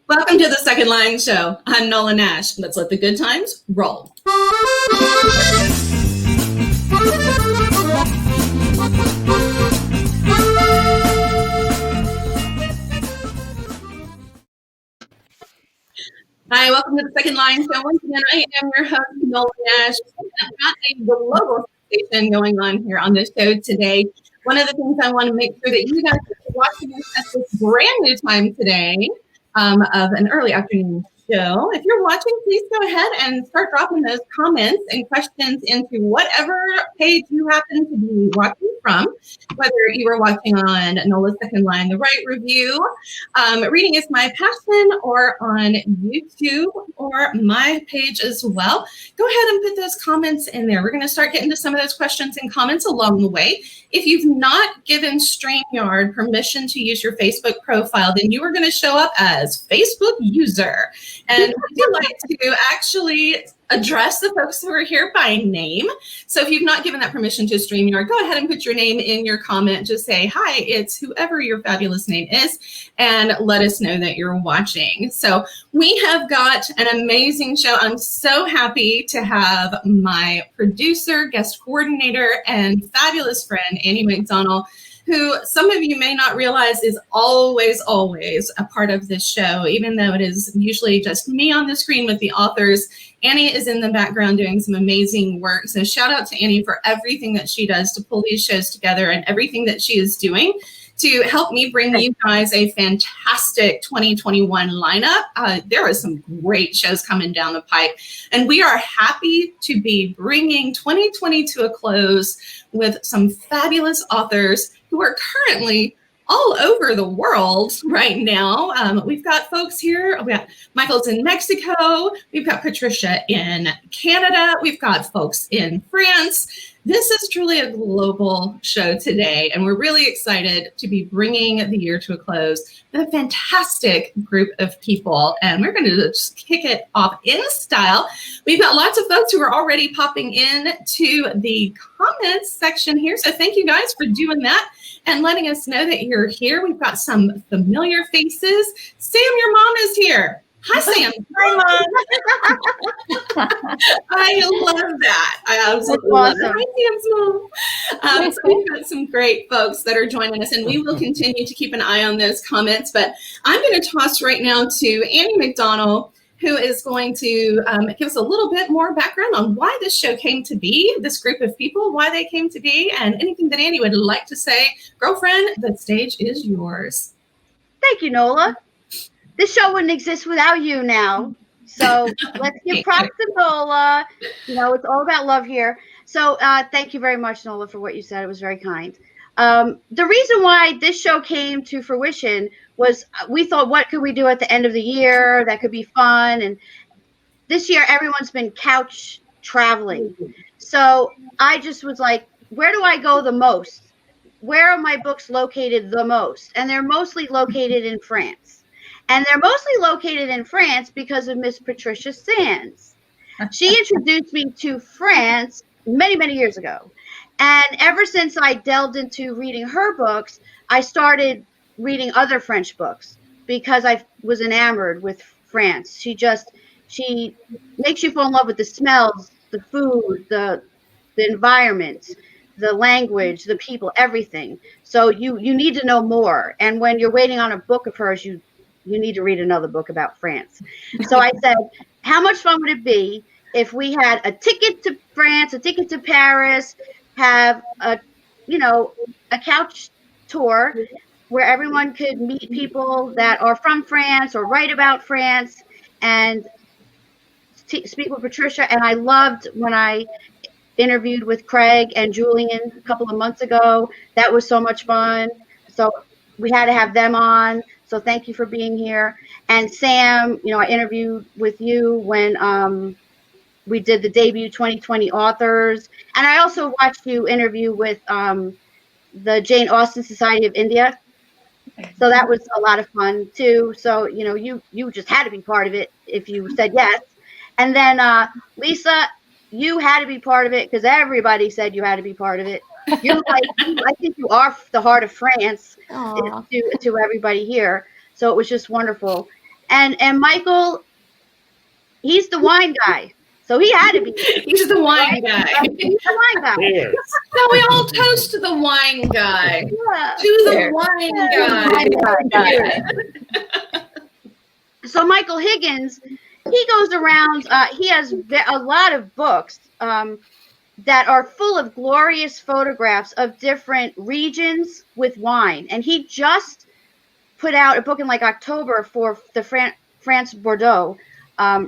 Welcome to the Second Line Show. I'm Nola Nash. Let's let the good times roll. Hi, welcome to the Second Line Show. Once again, I am your host, Nola Nash. I've got a global station going on here on this show today. One of the things I want to make sure that you guys are watching us at this brand new time today of an early afternoon show. If you're watching, please go ahead and start dropping those comments and questions into whatever page you happen to be watching from, whether you are watching on Nola's Second Line, The Right Review, Reading is My Passion, or on YouTube, or my page as well. Go ahead and put those comments in there. We're going to start getting to some of those questions and comments along the way. If you've not given StreamYard permission to use your Facebook profile, then you are going to show up as Facebook user. And we do like to actually address the folks who are here by name. So if you've not given that permission to StreamYard, go ahead and put your name in your comment. Just say, hi, it's whoever your fabulous name is, and let us know that you're watching. So we have got an amazing show. I'm so happy to have my producer, guest coordinator, and fabulous friend, Annie McDonald, who some of you may not realize is always a part of this show, even though it is usually just me on the screen with the authors. Annie is in the background doing some amazing work. So shout out to Annie for everything that she does to pull these shows together and everything that she is doing to help me bring you guys a fantastic 2021 lineup. There are some great shows coming down the pipe, and we are happy to be bringing 2020 to a close with some fabulous authors who are currently all over the world right now. We've got folks here. We got Michael's in Mexico. We've got Patricia in Canada. We've got folks in France. This is truly a global show today, and we're really excited to be bringing the year to a close with a fantastic group of people. And we're going to just kick it off in style. We've got lots of folks who are already popping in to the comments section here. So thank you guys for doing that and letting us know that you're here. We've got some familiar faces. Sam, your mom is here. Hi, Sam. Hi, Mom. I love that. I absolutely love it. Hi, Sam's mom. So we've got some great folks that are joining us, and we will continue to keep an eye on those comments. But I'm going to toss right now to Annie McDonald, who is going to give us a little bit more background on why this show came to be, this group of people, why they came to be, and anything that Annie would like to say. Girlfriend, the stage is yours. Thank you, Nola. This show wouldn't exist without you now. So let's give props to Nola. You know, it's all about love here. So thank you very much, Nola, for what you said. It was very kind. The reason why this show came to fruition was we thought, what could we do at the end of the year that could be fun? And this year, everyone's been couch traveling. So I just was like, where do I go the most? Where are my books located the most? And they're mostly located in France. And they're mostly located in France because of Miss Patricia Sands. She introduced me to France many, many years ago. And ever since I delved into reading her books, I started reading other French books because I was enamored with France. She makes you fall in love with the smells, the food, the environment, the language, the people, everything. So you need to know more. And when you're waiting on a book of hers, you need to read another book about France. So I said, how much fun would it be if we had a ticket to France, a ticket to Paris, have a couch tour where everyone could meet people that are from France or write about France and speak with Patricia. And I loved when I interviewed with Craig and Julian a couple of months ago. That was so much fun. So we had to have them on. So thank you for being here. And Sam, I interviewed with you when we did the debut 2020 authors. And I also watched you interview with the Jane Austen Society of India. So that was a lot of fun too. So, you just had to be part of it if you said yes. And then Lisa, you had to be part of it because everybody said you had to be part of it. You're like, I think you are the heart of France to everybody here. So it was just wonderful. And Michael, he's the wine guy. So he had to be. He's the wine guy. He's the wine guy. Cheers. So we all toast to the wine guy. Yeah. To the wine guy. So Michael Higgins, he goes around. He has a lot of books that are full of glorious photographs of different regions with wine. And he just put out a book in like October for the France Bordeaux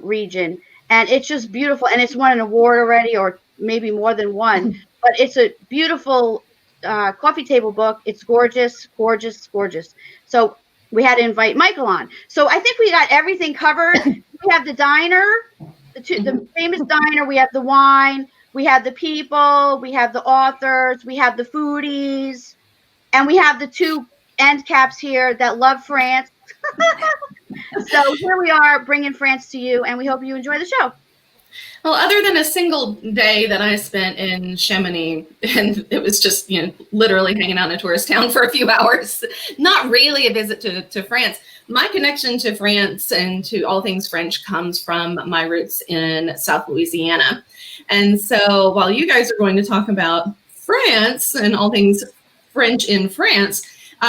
region. And it's just beautiful. And it's won an award already, or maybe more than one. But it's a beautiful coffee table book. It's gorgeous, gorgeous, gorgeous. So we had to invite Michael on. So I think we got everything covered. We have the diner, the famous diner. We have the wine. We have the people. We have the authors. We have the foodies. And we have the two end caps here that love France. So here we are bringing France to you, and we hope you enjoy the show. Well, other than a single day that I spent in Chamonix, and it was just, literally hanging out in a tourist town for a few hours, not really a visit to France. My connection to France and to all things French comes from my roots in South Louisiana. And so while you guys are going to talk about France and all things French in France,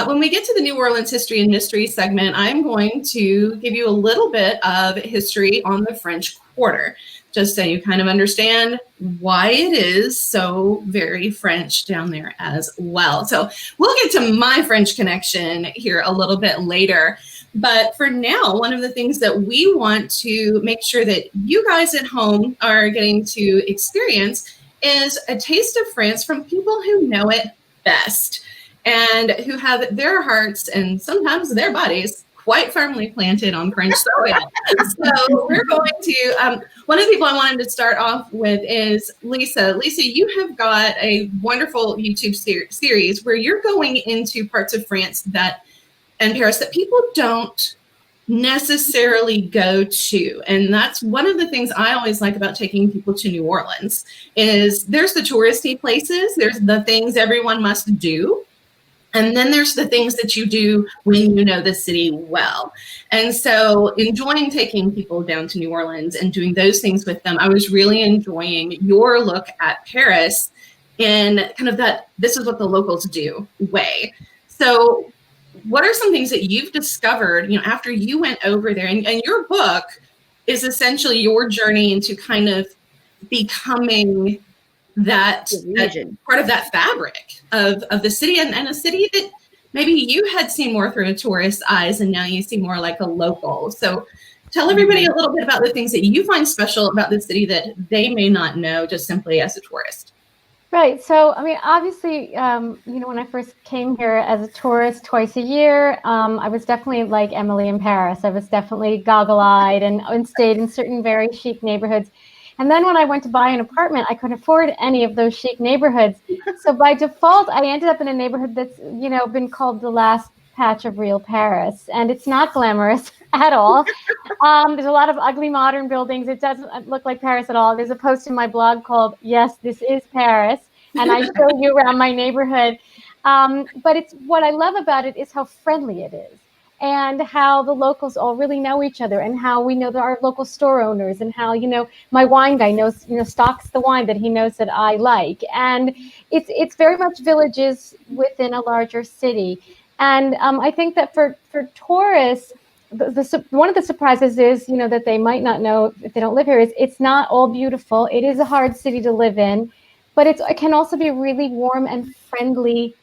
when we get to the New Orleans History and Mystery segment, I'm going to give you a little bit of history on the French Quarter, just so you kind of understand why it is so very French down there as well. So we'll get to my French connection here a little bit later. But for now, one of the things that we want to make sure that you guys at home are getting to experience is a taste of France from people who know it best and who have their hearts and sometimes their bodies quite firmly planted on French soil. So we're going to, one of the people I wanted to start off with is Lisa. Lisa, you have got a wonderful YouTube series where you're going into parts of France and Paris that people don't necessarily go to. And that's one of the things I always like about taking people to New Orleans is there's the touristy places, there's the things everyone must do. And then there's the things that you do when you know the city well. And so enjoying taking people down to New Orleans and doing those things with them, I was really enjoying your look at Paris in kind of that, this is what the locals do way. So what are some things that you've discovered, after you went over there? And your book is essentially your journey into kind of becoming that part of that fabric of the city and a city that maybe you had seen more through a tourist's eyes and now you see more like a local. So tell everybody a little bit about the things that you find special about the city that they may not know just simply as a tourist. Right. So, I mean, obviously, when I first came here as a tourist twice a year, I was definitely like Emily in Paris. I was definitely goggle-eyed and stayed in certain very chic neighborhoods. And then when I went to buy an apartment, I couldn't afford any of those chic neighborhoods. So by default, I ended up in a neighborhood that's, been called the last patch of real Paris. And it's not glamorous at all. There's a lot of ugly modern buildings. It doesn't look like Paris at all. There's a post in my blog called, Yes, This is Paris. And I show you around my neighborhood. But it's what I love about it is how friendly it is. And how the locals all really know each other, and how we know that our local store owners, and how my wine guy knows stocks the wine that he knows that I like, and it's very much villages within a larger city, and I think that for tourists, one of the surprises is that they might not know if they don't live here is it's not all beautiful. It is a hard city to live in, but it can also be a really warm and friendly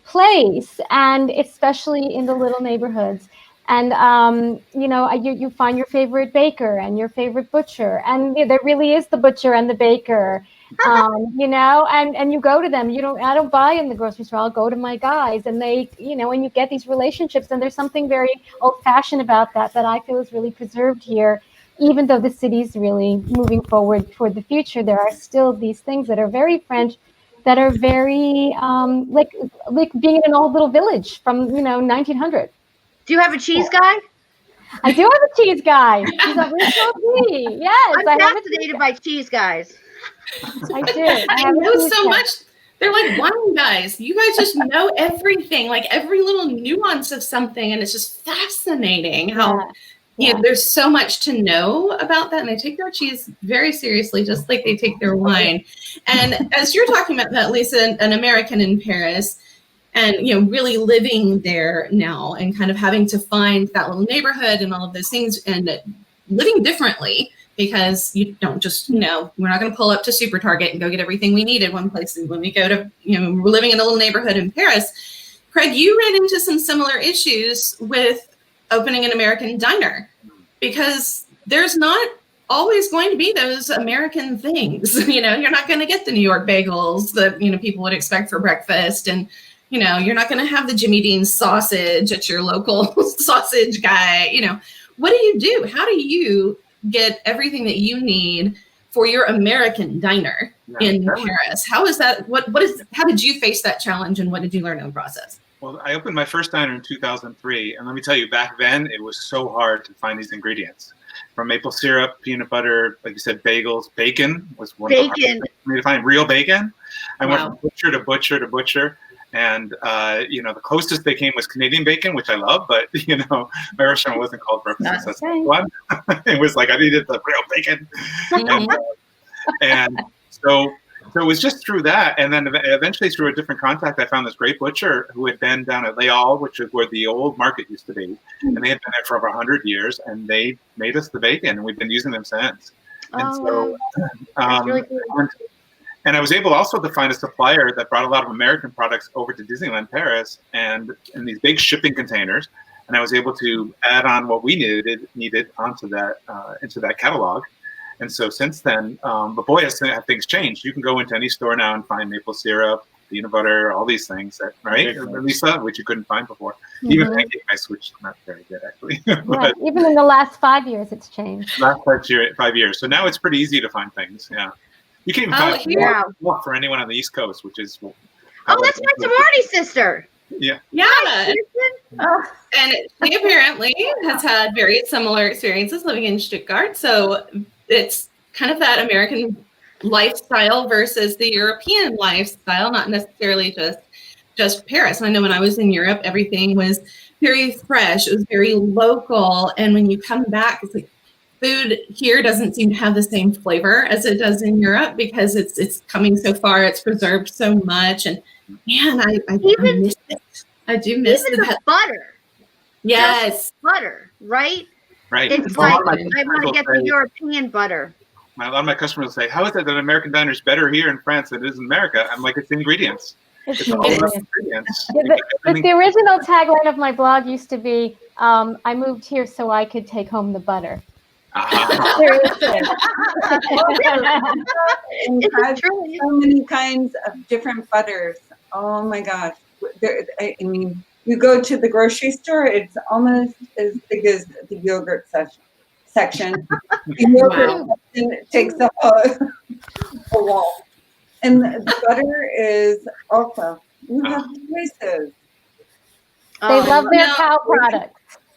place, and especially in the little neighborhoods. And you find your favorite baker and your favorite butcher, and there really is the butcher and the baker, and you go to them. I don't buy in the grocery store. I'll go to my guys, and they, and you get these relationships. And there's something very old-fashioned about that I feel is really preserved here. Even though the city's really moving forward toward the future, there are still these things that are very French, that are very like being in an old little village from 1900. Do you have a cheese guy? I do have a cheese guy. He's a real Yes, I'm fascinated by cheese guys. I do. I know so much. They're like wine guys. You guys just know everything, like every little nuance of something, and it's just fascinating how Yeah, there's so much to know about that, and they take their cheese very seriously, just like they take their wine. And as you're talking about that, Lisa, an American in Paris, and really living there now, and kind of having to find that little neighborhood and all of those things, and living differently, because you don't just we're not going to pull up to Super Target and go get everything we need in one place. And when we go to we're living in a little neighborhood in Paris. Craig, you ran into some similar issues with opening an American diner, because there's not always going to be those American things. You're not going to get the New York bagels that people would expect for breakfast, and you're not going to have the Jimmy Dean's sausage at your local sausage guy. What do you do? How do you get everything that you need for your American diner in Paris? How is that? How did you face that challenge, and what did you learn in the process? Well, I opened my first diner in 2003, and let me tell you, back then it was so hard to find these ingredients. From maple syrup, peanut butter, like you said, bagels, bacon was one of the hardest things for me to find. Real bacon. I went from butcher to butcher to butcher, and the closest they came was Canadian bacon, which I love, but my restaurant wasn't called Breakfast That's One. It was like I needed the real bacon, and so it was just through that, and then eventually through a different contact, I found this great butcher who had been down at Les Halles, which is where the old market used to be, and they had been there for over 100 years, and they made us the bacon, and we've been using them since. Really cool. And I was able also to find a supplier that brought a lot of American products over to Disneyland Paris, and in these big shipping containers, and I was able to add on what we needed onto that into that catalog. And so since then, but boy, have things changed. You can go into any store now and find maple syrup, peanut butter, all these things, right, Lisa, which you couldn't find before. Even pancake mix, which is not very good, actually. Right. Even in the last 5 years, it's changed. Last 5 years. So now it's pretty easy to find things, yeah. You can even find more for anyone on the East Coast, which is... that's my sorority sister. Yeah. Yeah. And she apparently has had very similar experiences living in Stuttgart. So it's kind of that American lifestyle versus the European lifestyle, not necessarily just Paris. And I know when I was in Europe, everything was very fresh. It was very local. And when you come back, it's like food here doesn't seem to have the same flavor as it does in Europe, because it's coming so far, it's preserved so much. And man, I miss it. I do miss the butter. Yes. Just butter, right? Right. It's like, I want to get the European butter. A lot of my customers will say, how is it that American diner is better here in France than it is in America? I'm like, it's the ingredients. It's all about ingredients. But the original tagline of my blog used to be, I moved here so I could take home the butter. In France, so many kinds of different butters. Oh my gosh. I mean, you go to the grocery store, it's almost as big as the yogurt section. The yogurt section takes up a wall. And the butter is also, you have choices. They love their cow products.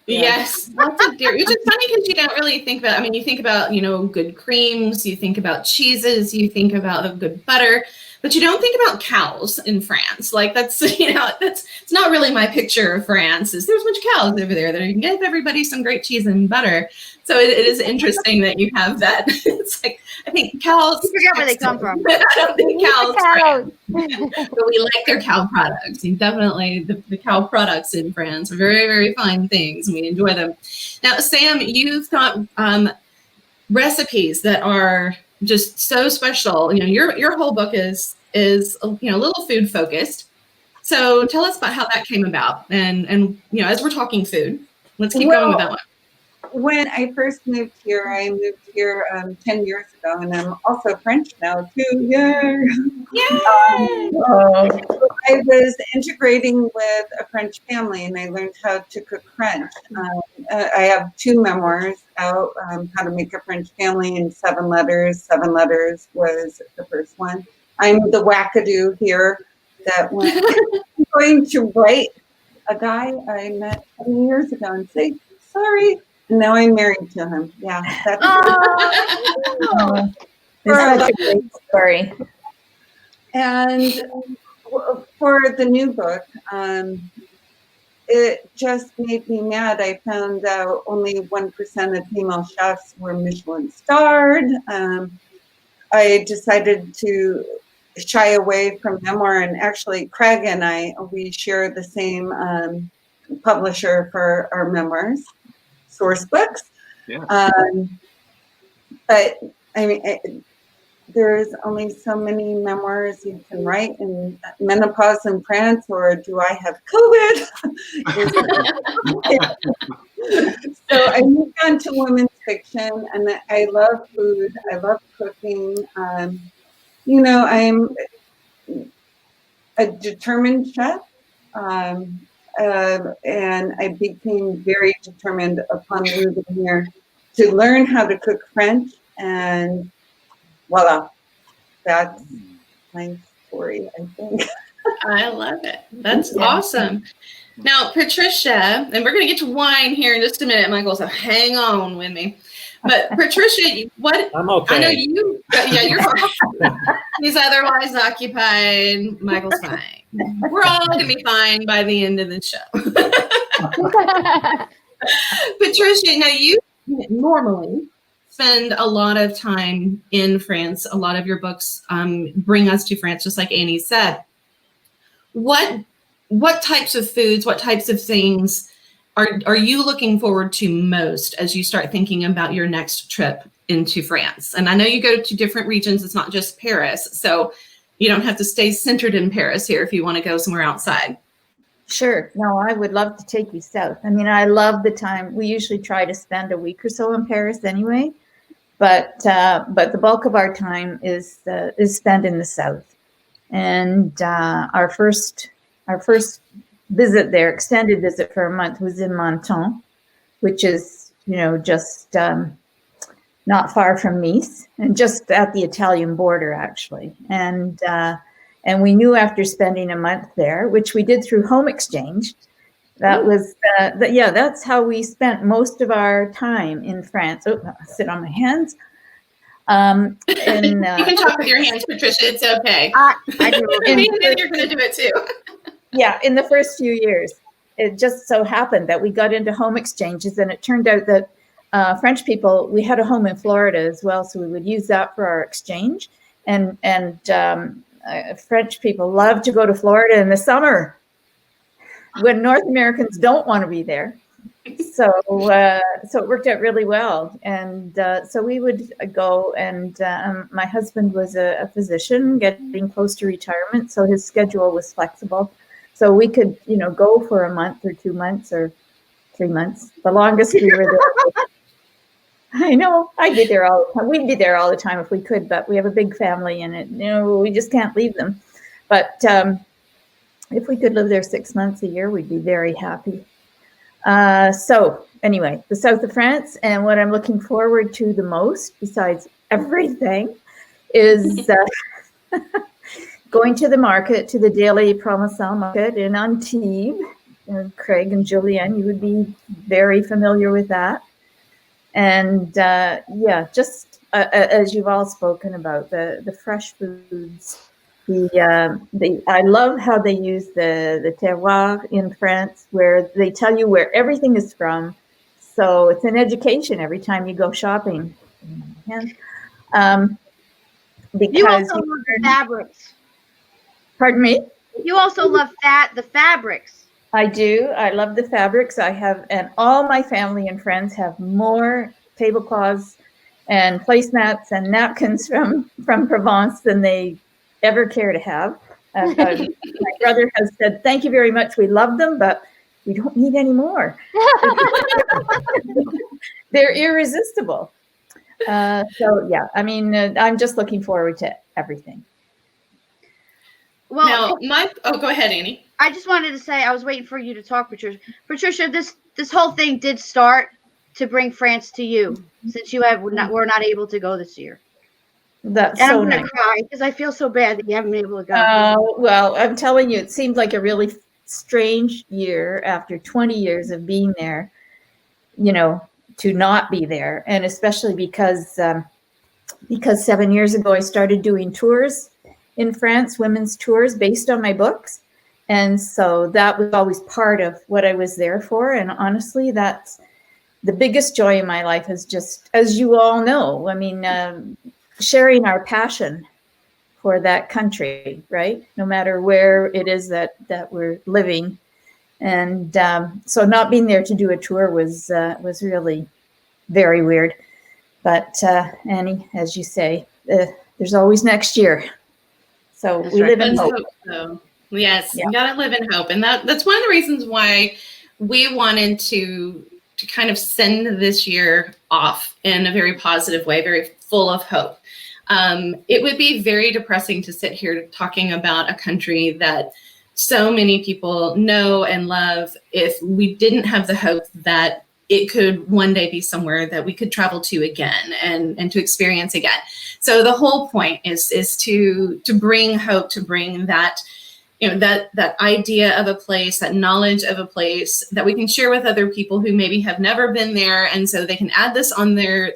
Yes, lots of dairy, which is funny because you don't really think about, you think about, good creams, you think about cheeses, you think about a good butter, but you don't think about cows in France. Like that's it's not really my picture of France. There's a bunch of cows over there that you can give everybody some great cheese and butter. So it is interesting that you have that. It's like, I think cows. You forget where they come from. I don't think cows. But we like their cow products. And definitely the cow products in France are very, very fine things, and we enjoy them. Now, Sam, you've got recipes that are just so special. Your whole book is a little food focused. So tell us about how that came about. And as we're talking food, let's keep going with that one. When I first moved here, I moved here 10 years ago, and I'm also French now too. Yay! I was integrating with a French family, and I learned how to cook French. I have 2 memoirs out, How to Make a French Family in 7 Letters. 7 Letters was the first one. I'm the wackadoo here that when I'm going to write a guy I met 20 years ago and say, sorry. And now I'm married to him. Yeah. That's such a great story. And for the new book, it just made me mad. I found out only 1% of female chefs were Michelin starred. I decided to shy away from memoir, and actually Craig and we share the same publisher for our memoirs, Source Books. Yeah. But I mean, there's only so many memoirs you can write in menopause in France, or do I have COVID? So I moved on to women's fiction, and I love food. I love cooking. You know, I'm a determined chef, and I became very determined upon moving here to learn how to cook French, and voila, that's my story, I think. I love it. That's awesome. Now, Patricia, and we're going to get to wine here in just a minute, Michael, so hang on with me. But Patricia, I'm okay. I know you, yeah, you're fine. He's otherwise occupied. Michael's fine. We're all going to be fine by the end of the show. Patricia, now you normally spend a lot of time in France. A lot of your books bring us to France, just like Annie said. What types of foods, what types of things are you looking forward to most as you start thinking about your next trip into France? And I know you go to different regions. It's not just Paris. So you don't have to stay centered in Paris here if you want to go somewhere outside. Sure. No, I would love to take you south. I mean, I love the time. We usually try to spend a week or so in Paris anyway, but the bulk of our time is spent in the south. And our first visit there, extended visit for a month, was in Menton, which is, just not far from Nice and just at the Italian border, actually. And we knew after spending a month there, which we did through home exchange, that was, that's how we spent most of our time in France. Oh, I'll sit on my hands. You can talk with your hands, Patricia. It's okay. I do. You're going to do it too. Yeah, in the first few years, it just so happened that we got into home exchanges, and it turned out that French people, we had a home in Florida as well, so we would use that for our exchange. And French people love to go to Florida in the summer when North Americans don't want to be there. So it worked out really well. And so we would go, and my husband was a physician getting close to retirement, so his schedule was flexible. So we could, go for a month or 2 months or 3 months. The longest we were there. I know, I'd be there all the time. We'd be there all the time if we could, but we have a big family and we just can't leave them. But if we could live there 6 months a year, we'd be very happy. So anyway, the south of France, and what I'm looking forward to the most, besides everything, is going to the market, to the daily Provençal market in Antibes. Craig and Julianne, you would be very familiar with that. And just as you've all spoken about, the fresh foods. I love how they use the terroir in France, where they tell you where everything is from. So it's an education every time you go shopping. Because you also love the fabrics. Pardon me? You also love the fabrics. I do. I love the fabrics. And all my family and friends have more tablecloths and placemats and napkins from Provence than they ever care to have. My brother has said, "Thank you very much. We love them, but we don't need any more." They're irresistible. I'm just looking forward to everything. Well, now, go ahead, Annie. I just wanted to say, I was waiting for you to talk, Patricia. Patricia, this whole thing did start to bring France to you, since you were not able to go this year. That's and so I'm gonna nice. cry because I feel so bad that you haven't been able to go. Well, I'm telling you, it seemed like a really strange year after 20 years of being there, to not be there. And especially because 7 years ago, I started doing tours in France, women's tours based on my books. And so that was always part of what I was there for. And honestly, that's the biggest joy in my life, is just, as you all know, I mean, sharing our passion for that country, right? No matter where it is that we're living. And so not being there to do a tour was really very weird. But Annie, as you say, there's always next year. So That's we right. live in hope. So, yes, Yeah. you gotta live in hope, and that's one of the reasons why we wanted to kind of send this year off in a very positive way, very full of hope. It would be very depressing to sit here talking about a country that so many people know and love if we didn't have the hope that it could one day be somewhere that we could travel to again and to experience again. So the whole point is to bring hope, to bring that, you know, that idea of a place, that knowledge of a place that we can share with other people who maybe have never been there, and so they can add this on their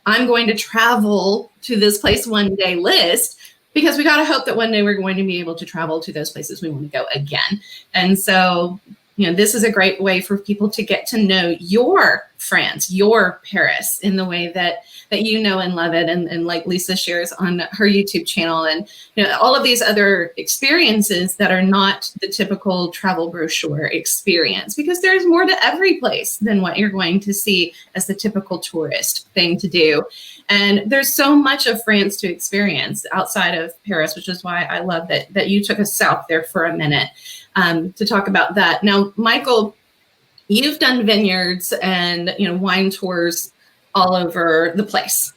I'm going to travel to this place one day list, because we got to hope that one day we're going to be able to travel to those places we want to go again. And so, you know, this is a great way for people to get to know your France, your Paris, in the way that you know and love it. And like Lisa shares on her YouTube channel, and, you know, all of these other experiences that are not the typical travel brochure experience, because there's more to every place than what you're going to see as the typical tourist thing to do. And there's so much of France to experience outside of Paris, which is why I love that you took us south there for a minute to talk about that. Now, Michael, you've done vineyards and, you know, wine tours all over the place.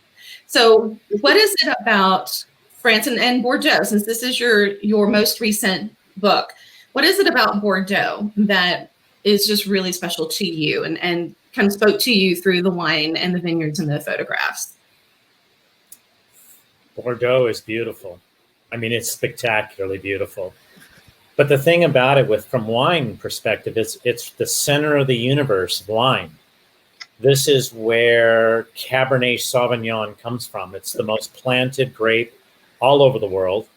So what is it about France and Bordeaux, since this is your most recent book, what is it about Bordeaux that is just really special to you and kind of spoke to you through the wine and the vineyards and the photographs? Bordeaux is beautiful. I mean, it's spectacularly beautiful. But the thing about it, from wine perspective, it's the center of the universe of wine. This is where Cabernet Sauvignon comes from. It's the most planted grape all over the world.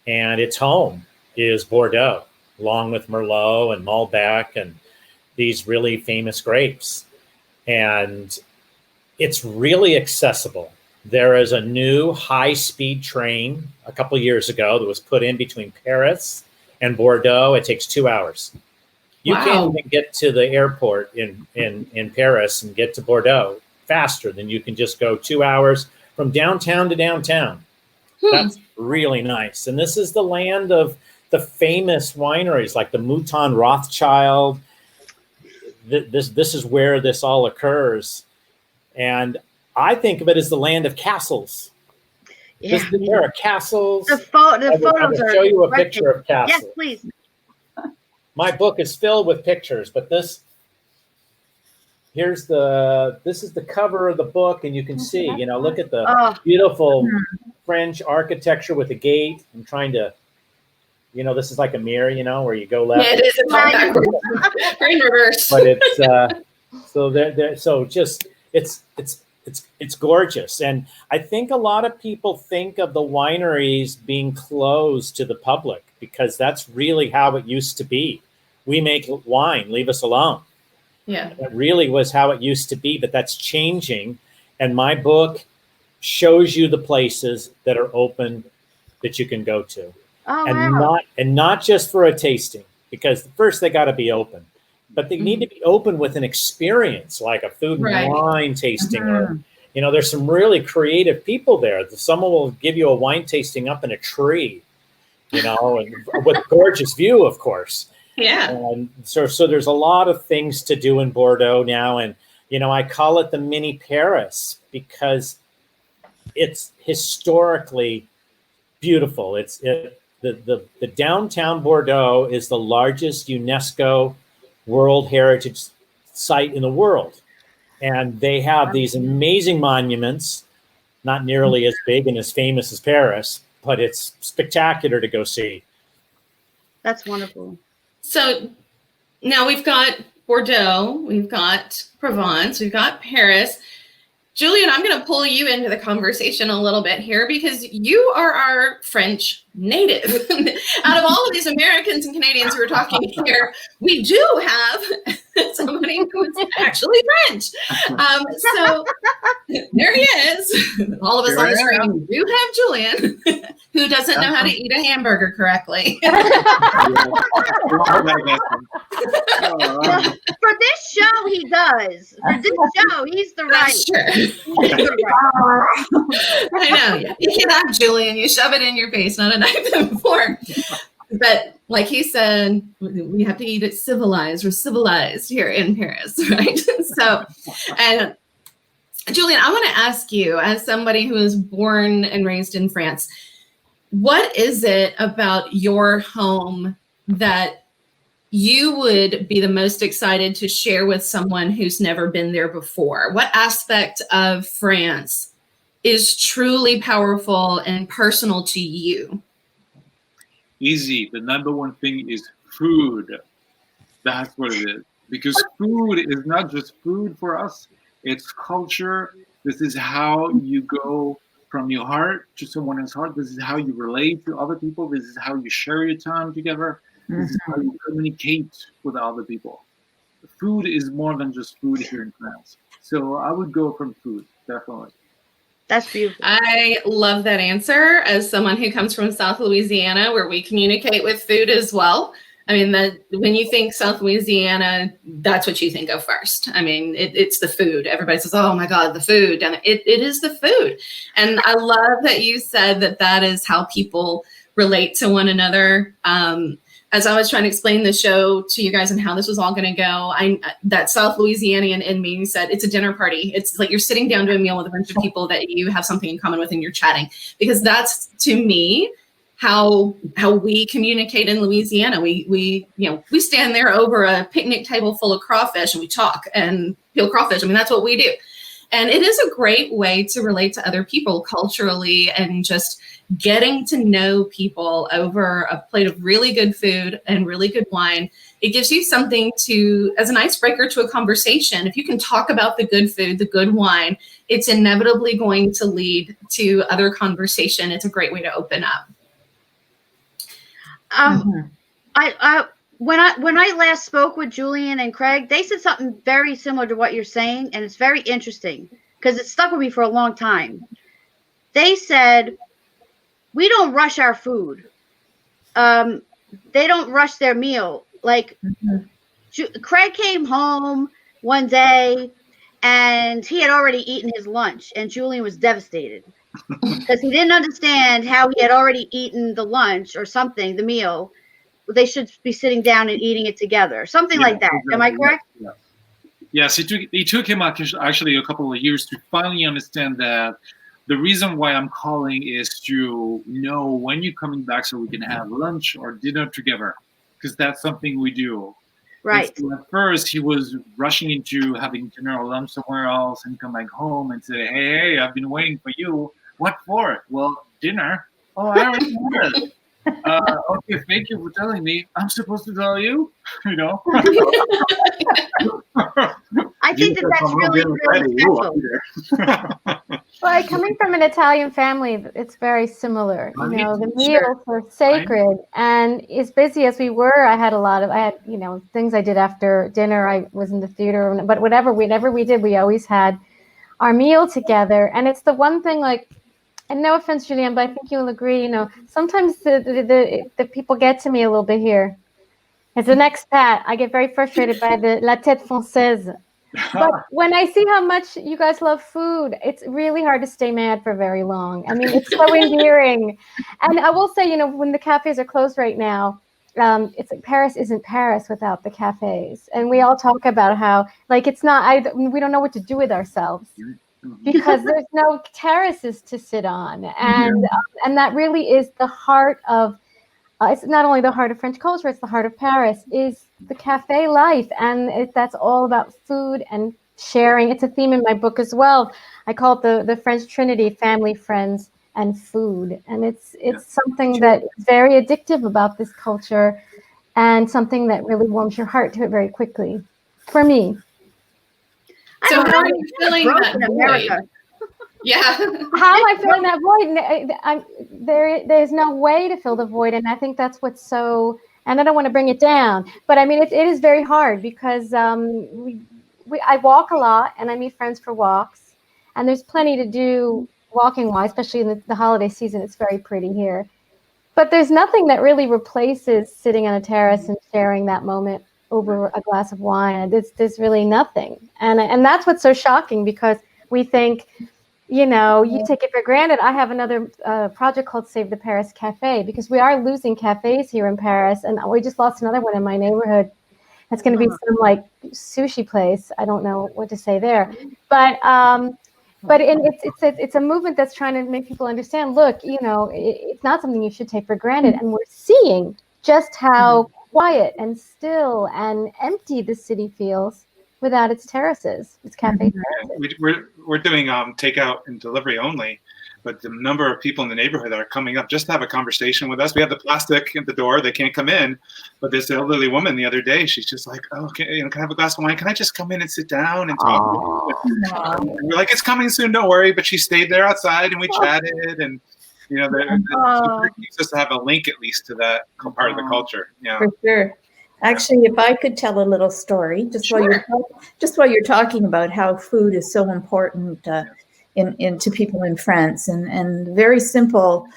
And its home is Bordeaux, along with Merlot and Malbec and these really famous grapes. And it's really accessible. There is a new high-speed train a couple of years ago that was put in between Paris and Bordeaux. It takes 2 hours. You can't even get to the airport in Paris and get to Bordeaux faster than you can just go 2 hours from downtown to downtown. That's really nice. And this is the land of the famous wineries like the Mouton Rothschild. This is where this all occurs. And I think of it as the land of castles. Yeah. There are castles. The photos I will show you a picture of castles. Yes, please. My book is filled with pictures, but this is the cover of the book, and you can see, you know, look at the beautiful French architecture with the gate. I'm trying to, you know, this is like a mirror, you know, where you go left. Yeah, it is. It's all backwards. Or in reverse. But it's it's gorgeous. And I think a lot of people think of the wineries being closed to the public because that's really how it used to be. We make wine, leave us alone. Yeah. That really was how it used to be, but that's changing. And my book shows you the places that are open that you can go to. Oh, and wow. not just for a tasting, because first they got to be open, but they need to be open with an experience like a food and wine tasting. Or, you know, there's some really creative people there. Someone will give you a wine tasting up in a tree, you know, and with gorgeous view, of course. Yeah. And so there's a lot of things to do in Bordeaux now. And, you know, I call it the mini Paris because it's historically beautiful. The downtown Bordeaux is the largest UNESCO World Heritage Site in the world. And they have these amazing monuments, not nearly as big and as famous as Paris, but it's spectacular to go see. That's wonderful. So now we've got Bordeaux, we've got Provence, we've got Paris. Julian, I'm going to pull you into the conversation a little bit here because you are our French native. Out of all of these Americans and Canadians who are talking here, we do have somebody who is actually French. So there he is. All of us on the screen do have Julian, who doesn't know how to eat a hamburger correctly. For this show, he does. For this show, he's the right. That's true. I know. Yeah. You can have Julian. You shove it in your face, not a knife and fork. But like he said, we have to eat it civilized. We're civilized here in Paris, right? So, and Julian, I want to ask you, as somebody who was born and raised in France, what is it about your home that you would be the most excited to share with someone who's never been there before? What aspect of France is truly powerful and personal to you? Easy. The number one thing is food. That's what it is. Because food is not just food for us. It's culture. This is how you go from your heart to someone else's heart. This is how you relate to other people. This is how you share your time together. This is how you communicate with other people. Food is more than just food here in France. So I would go from food, definitely. That's beautiful. I love that answer as someone who comes from South Louisiana, where we communicate with food as well. I mean, when you think South Louisiana, that's what you think of first. I mean, it's the food. Everybody says, oh my God, the food. And it is the food. And I love that you said that is how people relate to one another. As I was trying to explain the show to you guys and how this was all going to go, that South Louisianian in me said, it's a dinner party. It's like you're sitting down to a meal with a bunch of people that you have something in common with and you're chatting. Because that's, to me, how we communicate in Louisiana. We stand there over a picnic table full of crawfish and we talk and peel crawfish. I mean, that's what we do. And it is a great way to relate to other people culturally and just getting to know people over a plate of really good food and really good wine. It gives you something as an icebreaker to a conversation. If you can talk about the good food, the good wine, it's inevitably going to lead to other conversation. It's a great way to open up. When I last spoke with Julian and Craig, they said something very similar to what you're saying, and it's very interesting because it stuck with me for a long time. They said, we don't rush our food. They don't rush their meal. Like Craig came home one day and he had already eaten his lunch, and Julian was devastated because he didn't understand how he had already eaten the lunch or something, the meal. They should be sitting down and eating it together. Something like that. Exactly. Am I correct? Yeah. Yes, it took him actually a couple of years to finally understand that the reason why I'm calling is to know when you're coming back so we can have lunch or dinner together, because that's something we do. Right. So at first, he was rushing into having dinner or lunch somewhere else and come back home and say, hey, I've been waiting for you. What for? Well, dinner. Oh, I already had it. Okay, thank you for telling me. I'm supposed to tell you, I think that's really, really special. Well, coming from an Italian family, it's very similar. The meals were sacred, and as busy as we were, I had things I did after dinner. I was in the theater, but whatever we did, we always had our meal together. And it's the one thing, like, and no offense, Julian, but I think you'll agree, sometimes the people get to me a little bit here. As an expat, I get very frustrated by the la tête française. But when I see how much you guys love food, it's really hard to stay mad for very long. I mean, it's so endearing. And I will say, when the cafes are closed right now, it's like Paris isn't Paris without the cafes. And we all talk about how, like, it's not, we don't know what to do with ourselves. Because there's no terraces to sit on. And that really is the heart of, it's not only the heart of French culture, it's the heart of Paris, is the cafe life. And that's all about food and sharing. It's a theme in my book as well. I call it the French Trinity: family, friends, and food. And it's something that is very addictive about this culture and something that really warms your heart to it very quickly, for me. So how are you filling that void? Yeah. How am I filling that void? There's no way to fill the void, and I think that's what's so. And I don't want to bring it down, but I mean it is very hard because I walk a lot, and I meet friends for walks, and there's plenty to do walking wise, especially in the holiday season. It's very pretty here, but there's nothing that really replaces sitting on a terrace and sharing that moment over a glass of wine. There's really nothing, and that's what's so shocking because we think. You take it for granted. I have another project called Save the Paris Cafe because we are losing cafes here in Paris, and we just lost another one in my neighborhood. It's going to be some like sushi place. I don't know what to say there, but it's a movement that's trying to make people understand. Look, it's not something you should take for granted, and we're seeing just how quiet and still and empty the city feels without its terraces, its cafe terraces. We're doing takeout and delivery only, but the number of people in the neighborhood that are coming up just to have a conversation with us. We have the plastic at the door; they can't come in. But this elderly woman the other day, she's just like, "Oh, can I have a glass of wine? Can I just come in and sit down and talk?" And we're like, "It's coming soon, don't worry." But she stayed there outside, and we chatted, and it keeps us to have a link at least to that part of the culture. Yeah, for sure. Actually, if I could tell a little story, while you're talking about how food is so important to people in France, and very simple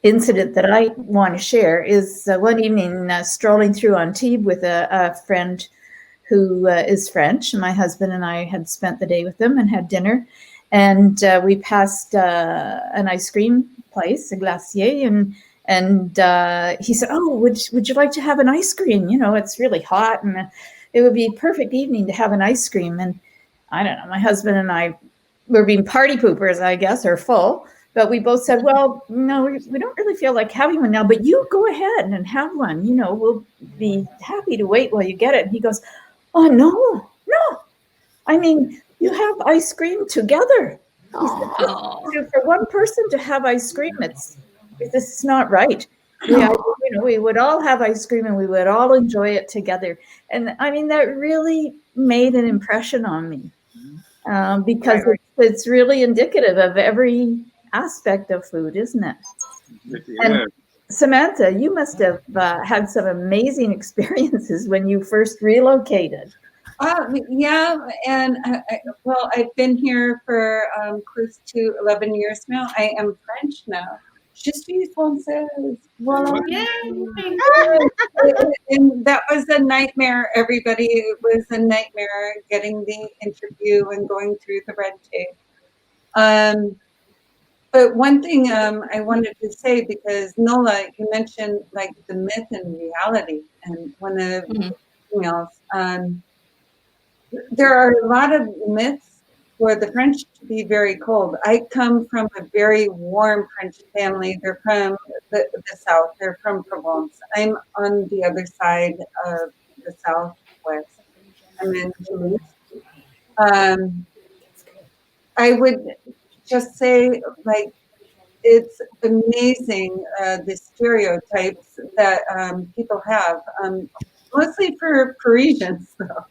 incident that I want to share is one evening strolling through Antibes with a friend who is French. My husband and I had spent the day with them and had dinner, and we passed an ice cream place, a glacier, and he said, "Oh, would you like to have an ice cream? It's really hot, and it would be a perfect evening to have an ice cream." And I don't know, my husband and I were being party poopers, I guess, or full. But we both said, "Well, no, we don't really feel like having one now, but you go ahead and have one. We'll be happy to wait while you get it." And he goes, "Oh, no. I mean, you have ice cream together." He said, "For one person to have ice cream, this is not right. We would all have ice cream and we would all enjoy it together." And I mean, that really made an impression on me because it's really indicative of every aspect of food, isn't it? And Samantha, you must have had some amazing experiences when you first relocated. Yeah, and I've been here for close to 11 years now. I am French now. Je suis française. Voilà. And that was a nightmare, everybody. It was a nightmare getting the interview and going through the red tape. But one thing I wanted to say, because Nola, you mentioned like the myth and reality, and one of something else. There are a lot of myths for the French to be very cold. I come from a very warm French family. They're from the south. They're from Provence. I'm on the other side of the southwest. I'm in Toulouse. I would just say, like, it's amazing the stereotypes that people have, mostly for Parisians, though.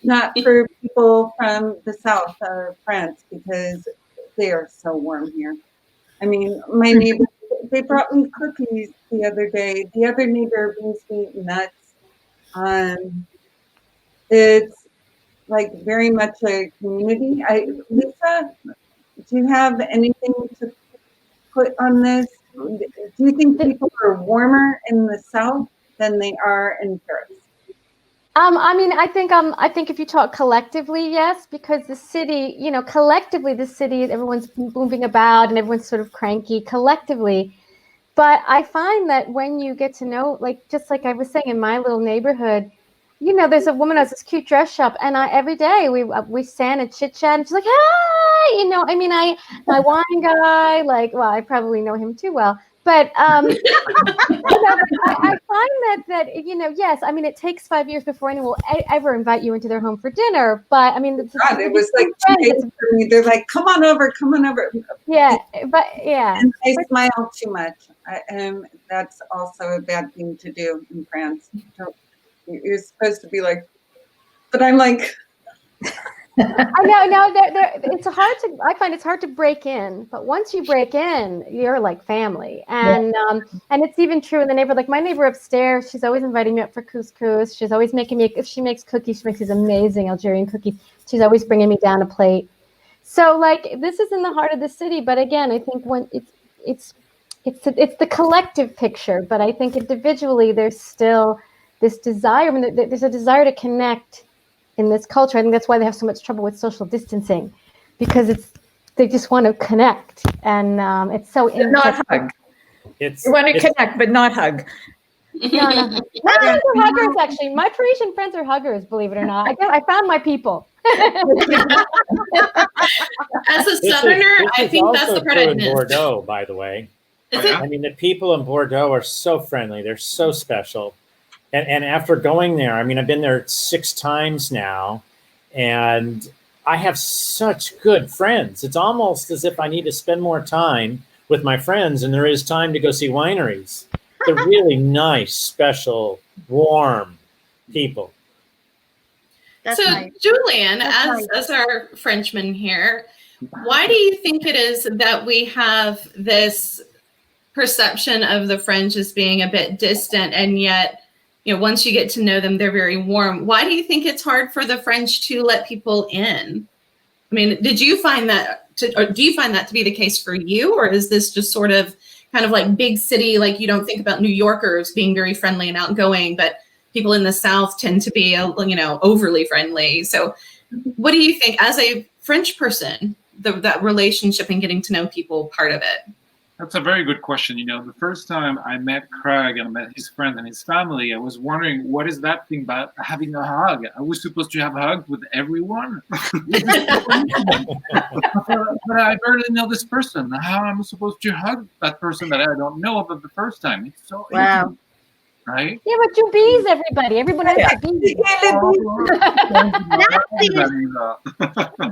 Not for people from the south of France, because they are so warm here. I mean, my neighbor, they brought me cookies the other day. The other neighbor brings me nuts. It's like very much a community. Lisa, do you have anything to put on this? Do you think people are warmer in the south than they are in Paris? I mean, I think if you talk collectively, yes, because the city, collectively, the city, everyone's moving about and everyone's sort of cranky collectively. But I find that when you get to know, like, just like I was saying in my little neighborhood, there's a woman who has this cute dress shop, and every day we stand and chit chat, and she's like, "Hi," my wine guy, like, well, I probably know him too well, but I find that yes, I mean, it takes 5 years before anyone will ever invite you into their home for dinner, but I mean, God, it was like 2 days for me. They're like, come on over. Yeah, but yeah, and I smile too much. That's also a bad thing to do in France. You're supposed to be like, but I'm like, I know. No, it's hard to. I find it's hard to break in, but once you break in, you're like family, and it's even true in the neighborhood. Like my neighbor upstairs, she's always inviting me up for couscous. She's always making me. If she makes cookies, she makes these amazing Algerian cookies. She's always bringing me down a plate. So like this is in the heart of the city, but again, I think when it's the collective picture, but I think individually there's still this desire. I mean, there's a desire to connect in this culture. I think that's why they have so much trouble with social distancing, because they just want to connect, and it's so not hug. You want to connect, but not hug. No. My friends are huggers, actually. My Parisian friends are huggers, believe it or not. I found my people. As a Southerner, I think that's the part I in Bordeaux, by the way. I mean, the people in Bordeaux are so friendly. They're so special. And after going there, I mean, I've been there 6 times now, and I have such good friends. It's almost as if I need to spend more time with my friends than there is time to go see wineries. They're really nice, special, warm people. That's so, nice. Julian, That's as our Frenchman here, why do you think it is that we have this perception of the French as being a bit distant, and yet, once you get to know them, they're very warm? Why do you think it's hard for the French to let people in? I mean, do you find that to be the case for you, or is this just sort of kind of like big city, like you don't think about New Yorkers being very friendly and outgoing, but people in the South tend to be, overly friendly? So what do you think as a French person, that relationship and getting to know people part of it? That's a very good question. The first time I met Craig and I met his friend and his family, I was wondering, what is that thing about having a hug? Are we supposed to have hugs with everyone? But I barely know this person. How am I supposed to hug that person that I don't know about the first time? It's so intimate, right? Yeah, but you bees everybody. Everyone has to bees. That's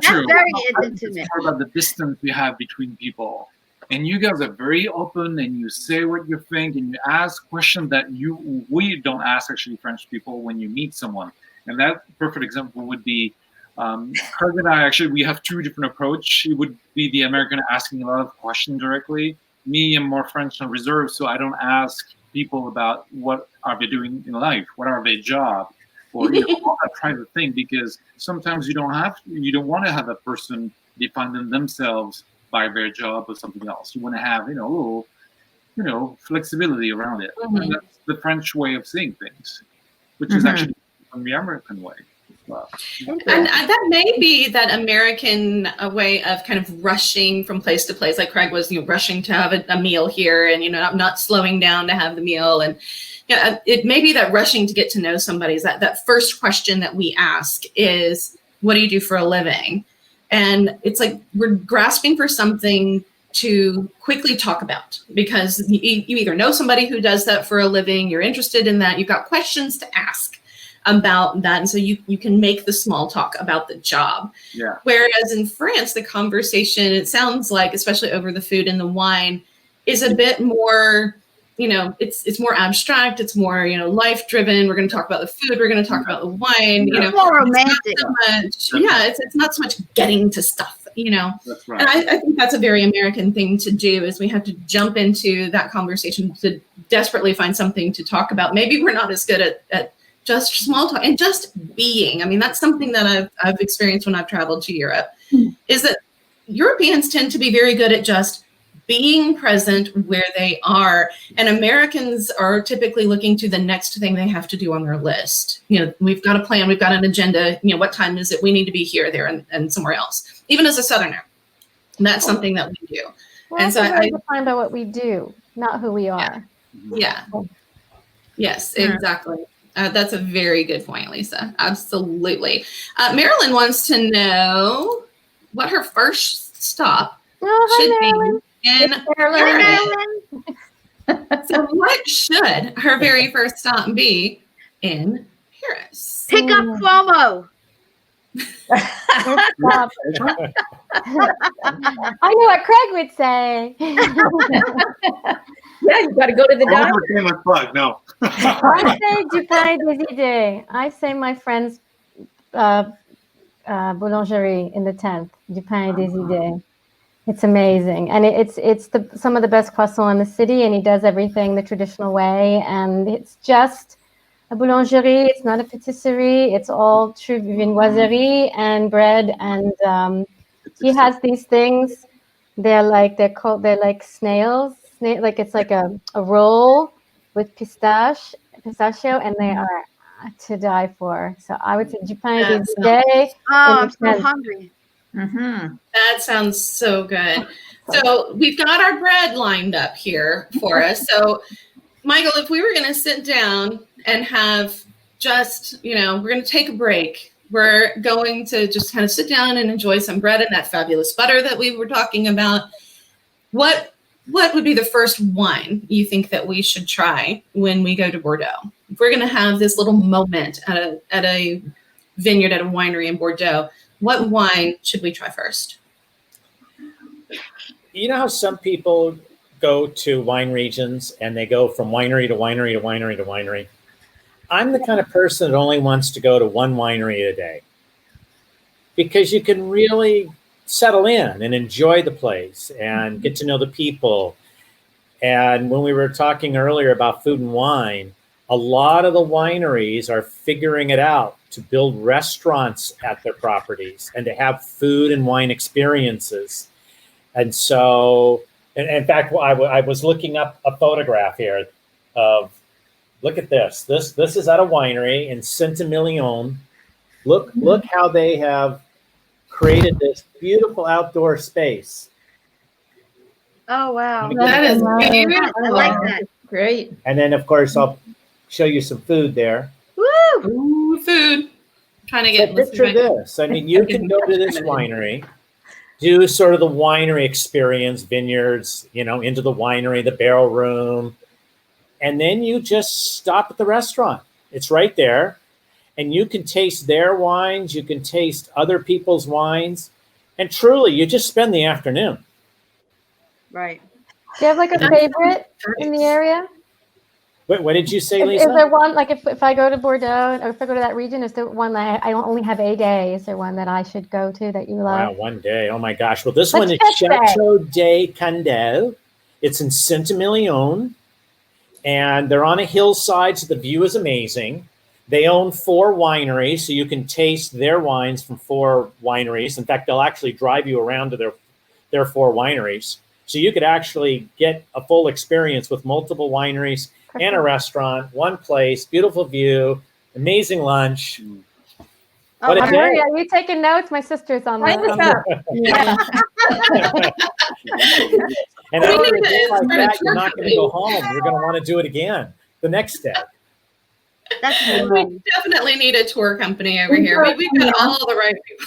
very intimate. It's more about the distance we have between people. And you guys are very open, and you say what you think, and you ask questions that we don't ask, actually, French people, when you meet someone. And that perfect example would be Craig and I. Actually, we have 2 different approaches. It would be the American asking a lot of questions directly. Me, I'm more French and reserved, so I don't ask people about what are they doing in life, what are their job, or all that private thing, because sometimes you don't want to have a person define themselves by their job or something else. You want to have, a little, flexibility around it. Mm-hmm. And that's the French way of seeing things, which is actually the American way. Well, and that may be that American way of kind of rushing from place to place, like Craig was, rushing to have a meal here, and not slowing down to have the meal, and it may be that rushing to get to know somebody is that first question that we ask is, what do you do for a living? And it's like we're grasping for something to quickly talk about, because you either know somebody who does that for a living, you're interested in that, you've got questions to ask about that, and so you can make the small talk about the job. Yeah. Whereas in France, the conversation, it sounds like, especially over the food and the wine, is a bit more, it's more abstract, it's more, life driven. We're going to talk about the food, we're going to talk about the wine, It's more romantic. It's not so much getting to stuff, That's right. And I think that's a very American thing to do, is we have to jump into that conversation to desperately find something to talk about. Maybe we're not as good at just small talk and just being. I mean, that's something that I've experienced when I've traveled to Europe, is that Europeans tend to be very good at just being present where they are. And Americans are typically looking to the next thing they have to do on their list. We've got a plan, we've got an agenda, what time is it? We need to be here, there, and somewhere else. Even as a Southerner, that's something that we do. Well, and so I define by what we do, not who we are. Yeah. Yes, exactly. That's a very good point, Lisa. Absolutely. Marilyn wants to know what her first stop should be in Paris. So what should her very first stop be in Paris? Pick up Cuomo. I know what Craig would say. Yeah, you got to go to the doctor. No. I say Dubai Dizzy Day. I say my friend's boulangerie in the 10th, Du Pain et des Idées. It's amazing, and it's some of the best croissants in the city, and he does everything the traditional way, and it's just a boulangerie. It's not a patisserie. It's all true viennoiserie and bread, and he has these things. They're like snails. Like it's like a roll with pistachio, and they are to die for. So I would say Du Pain et des Idées. Oh, I'm so hungry. Mm-hmm. That sounds so good. So we've got our bread lined up here for us. So, Michael, if we were going to sit down and have just, we're going to take a break. We're going to just kind of sit down and enjoy some bread and that fabulous butter that we were talking about. What would be the first wine you think that we should try when we go to Bordeaux? If we're going to have this little moment at a vineyard, at a winery in Bordeaux, what wine should we try first? You know how some people go to wine regions and they go from winery to winery to winery to winery? I'm the kind of person that only wants to go to one winery a day because you can really settle in and enjoy the place and get to know the people. And when we were talking earlier about food and wine, a lot of the wineries are figuring it out to build restaurants at their properties and to have food and wine experiences. And so, and in fact, I was looking up a photograph here of, look at this. This is at a winery in Saint-Emilion. Look how they have created this beautiful outdoor space. Oh, wow. That is beautiful. I like that. Great. And then, of course, I'll show you some food there. Woo! Ooh, food. Trying to get picture this. I mean, you can go to this winery, do sort of the winery experience, vineyards, into the winery, the barrel room, and then you just stop at the restaurant. It's right there, and you can taste their wines, you can taste other people's wines, and truly, you just spend the afternoon. Right. Do you have like a favorite in the area? Wait, what did you say, Lisa? Is there one, like if I go to Bordeaux or if I go to that region, is there one that I only have a day? Is there one that I should go to that you love? Wow, one day. Oh my gosh. Well, this one is Chateau de Candel. It's in Saint-Emilion, and they're on a hillside, so the view is amazing. They own 4 wineries, so you can taste their wines from 4 wineries. In fact, they'll actually drive you around to their 4 wineries. So you could actually get a full experience with multiple wineries and a restaurant, one place, beautiful view, amazing lunch. What a day. Are you taking notes? My sister's on there. Yeah. And after a day like that, you're not going to go home. You're going to want to do it again the next day. That's We definitely need a tour company over here. We've got all the right people.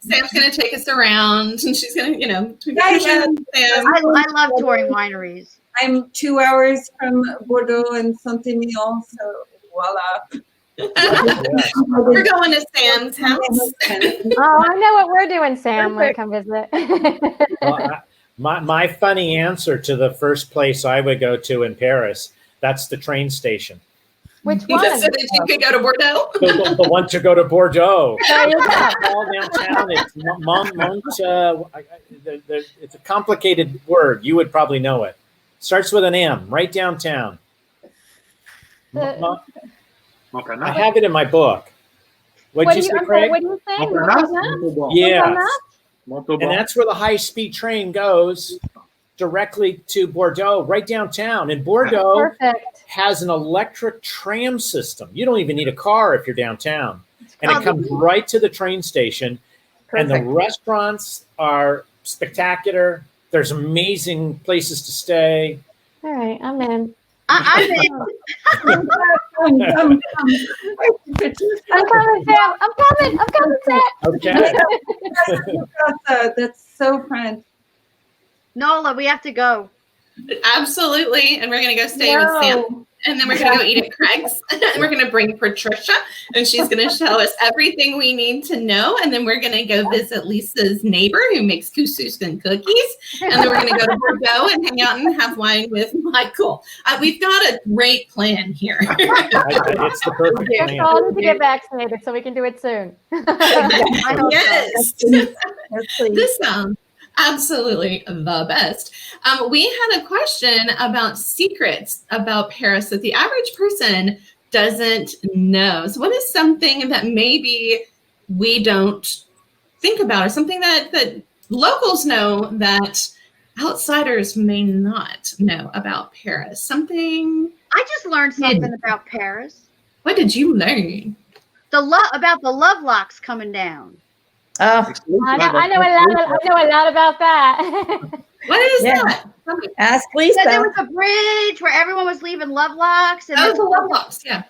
Sam's going to take us around, and she's going to, Sam. I love touring wineries. I'm 2 hours from Bordeaux and Saint-Emilion, so voila. We're going to Sam's house. Oh, I know what we're doing, Sam, when I come visit. Well, my funny answer to the first place I would go to in Paris, that's the train station. Which You one? just said that you could go to Bordeaux. The one to go to Bordeaux. There you go. All downtown. It's a complicated word. You would probably know it. Starts with an M. Right downtown. I have it in my book. What'd you say, Craig? What do you think? Yeah. And that's where the high-speed train goes directly to Bordeaux, right downtown. And Bordeaux has an electric tram system. You don't even need a car if you're downtown. And it comes right to the train station. And the restaurants are spectacular. There's amazing places to stay. All right, I'm in. I'm in. I'm coming, Sam. I'm coming, Sam. Okay. That's so French. Nola, we have to go. Absolutely. And we're going to go stay with Sam. and then we're going to go eat at Craig's. And we're going to bring Patricia, and she's going to show us everything we need to know. And then we're going to go visit Lisa's neighbor who makes couscous and cookies. And then we're going to go to Bordeaux and hang out and have wine with Michael. We've got a great plan here. It's the perfect We're plan. all need to get vaccinated so we can do it soon. I hope Yes. Yes, please. This sounds absolutely the best. We had a question about secrets about Paris that the average person doesn't know. So what is something that maybe we don't think about, or something that locals know that outsiders may not know about Paris? Something. I just learned something about Paris. What did you learn? About the love locks coming down. Oh, I know a lot about that. What is Yeah. that? ask So there Lisa. was a bridge where everyone was leaving love locks, and Oh, the love locks. Yeah.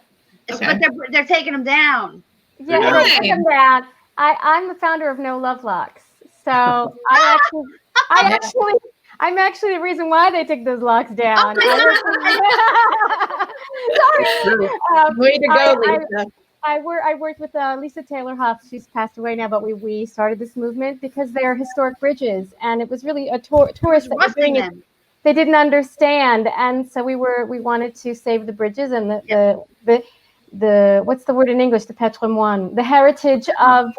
but they're taking them down. Yeah, Really? they took them down. I'm the founder of No Love Locks, so I'm actually the reason why they took those locks down. Sorry. Way to go, Lisa. I worked with Lisa Taylor Huff. She's passed away now, but we started this movement because they are historic bridges, and it was really a tourist that was doing it. They didn't understand, and so we wanted to save the bridges and the what's the word in English? The patrimoine, the heritage of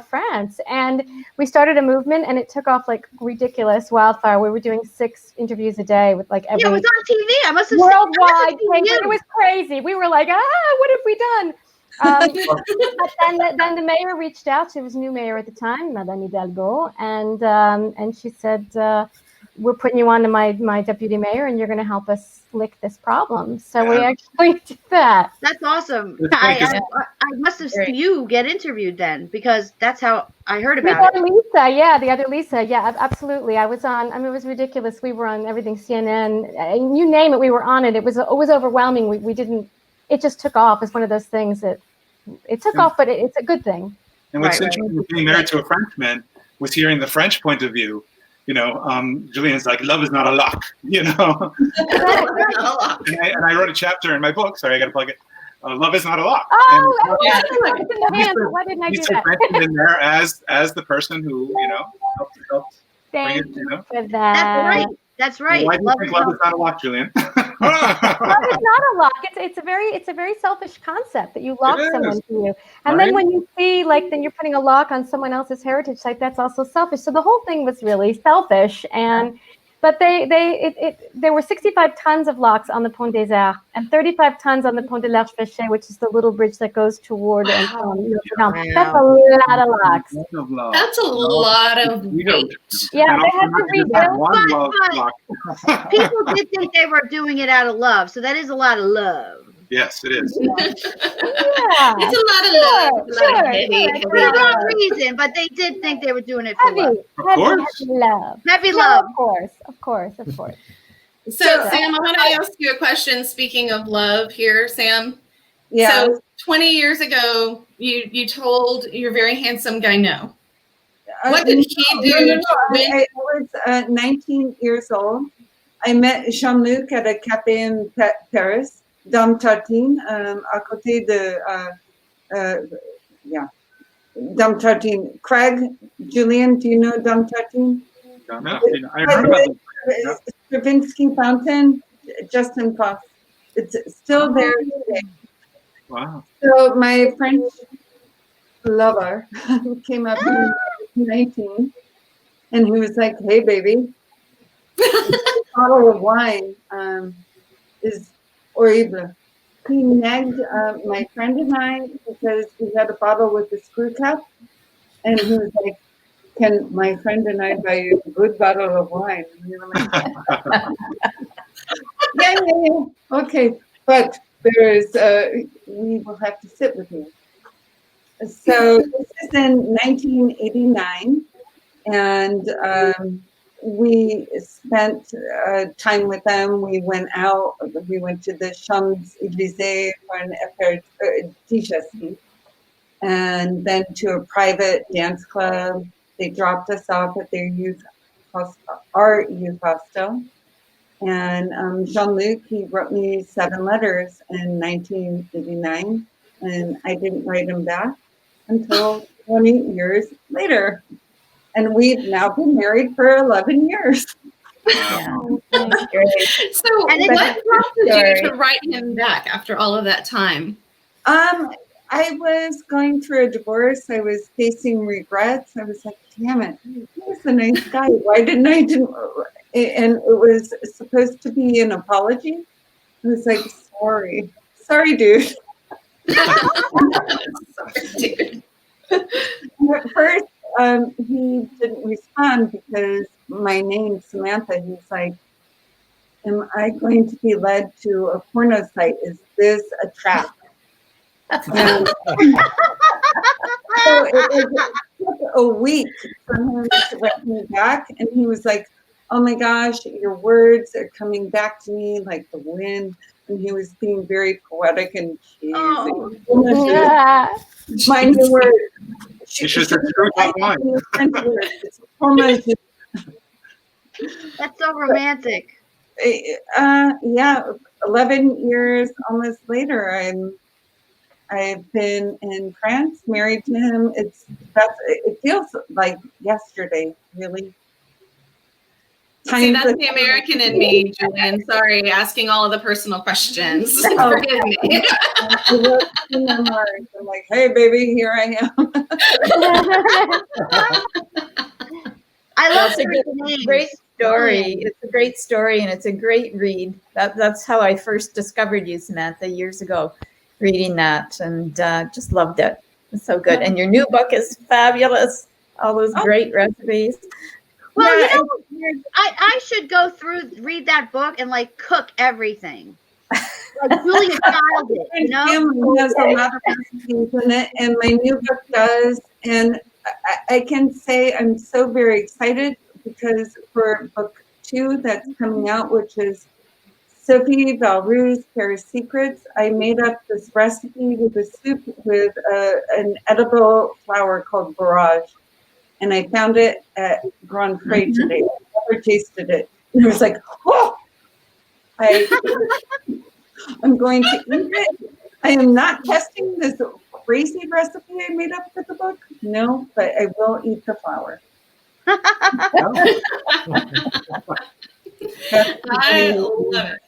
France. And we started a movement, and it took off like ridiculous wildfire. We were doing 6 interviews a day with like every. Yeah, it was on TV. I must have worldwide. seen It was crazy. We were like, what have we done? But then the mayor reached out. She was new mayor at the time, Madame Hidalgo, and she said, we're putting you on to my deputy mayor, and you're going to help us lick this problem. So we actually did that. That's awesome. That's I must have seen you get interviewed then, because that's how I heard The about it. other Lisa. Yeah, absolutely. I was on, it was ridiculous. We were on everything, CNN, you name it, we were on it. It was overwhelming. We didn't, it just took off. It's one of those things that it took off, but it's a good thing. And what's Right. interesting with being married to a Frenchman was hearing the French point of view. You know, Julian's like, love is not a lock, you know. and I wrote a chapter in my book. Sorry, I got to plug it. Love is not a lock. Oh, Yeah. it's in the hands. Why didn't I do He's that? mentioned in there as the person who, you know, helped bring Thank it, you you know. for That's that. right. That's right. Why do you think love is not a lock, Julian? Love is not a lock. It's a very selfish concept that you lock It is. someone to you, and then when you see then you're putting a lock on someone else's heritage site. That's also selfish. So the whole thing was really selfish, but there were 65 tons of locks on the Pont des Arts and 35 tons on the Pont de l'Archevêché, which is the little bridge that goes toward Notre Dame. That's a lot of locks. That's a lot of weight. Yeah, they had to rebuild. Lock. People did think they were doing it out of love, so that is a lot of love. Yes, it is. Yeah. It's a lot of love. It's a lot of heavy, For the wrong reason, but they did think they were doing it for love. course. Heavy love. Heavy Yeah, love. of course. So, Sam, I want to ask you a question. Speaking of love here, Sam. Yeah. So 20 years ago, you told your very handsome guy no. What did he do? I was 19 years old. I met Jean-Luc at a cafe in Paris, Dame Tartine, à côté de, Dame Tartine. Craig, Julian, do you know Dame Tartine? No, I heard about it. Stravinsky Fountain, Justin Fox. It's still there today. Wow. So my French lover came up in 19, and he was like, "Hey, baby, this bottle of wine is horrible." He nagged my friend and I because we had a bottle with a screw cap, and he was like, "Can my friend and I buy you a good bottle of wine?" And we were like, yeah, okay, but there is we will have to sit with you. So this is in 1989, and we spent time with them. We went out. We went to the Champs-Élysées for an apéritif, and then to a private dance club. They dropped us off at their our youth hostel, And Jean-Luc, he wrote me 7 letters in 1989, and I didn't write him back until 20 years later. And we've now been married for 11 years. Yeah. So, And what prompted you to write him back after all of that time? I was going through a divorce. I was facing regrets. I was like, damn it, he was a nice guy. Why didn't I do? And it was supposed to be an apology. I was like, sorry, dude. Sorry, dude. And at first, he didn't respond because my name, Samantha, he's like, am I going to be led to a porno site? Is this a trap? And so it took a week for him to write me back. And he was like, oh my gosh, your words are coming back to me like the wind. And he was being very poetic and cheesy. Yeah. My new word. You should have screwed that line. It's hormones. That's so romantic. Yeah, 11 years almost later, I've been in France, married to him. It feels like yesterday, really. See, that's the American in me, Julian. Sorry, asking all of the personal questions. Forgive me. I'm like, hey, baby, here I am. I love It's a great story. It's a great story, and it's a great read. That's how I first discovered you, Samantha, years ago, reading that, and just loved it. It's so good. And your new book is fabulous. All those great recipes. Well, yeah, I should go read that book and like cook everything. Like Julia Child did, you know? Family has a lot of recipes in it, and my new book does. And I can say I'm so very excited because for book 2 that's coming out, which is Sophie Valroux's Paris Secrets, I made up this recipe with a soup with an edible flower called borage. And I found it at Grand Prix today. I never tasted it. And it was like, oh! I'm going to eat it. I am not testing this crazy recipe I made up for the book. No, but I will eat the flour. I love it.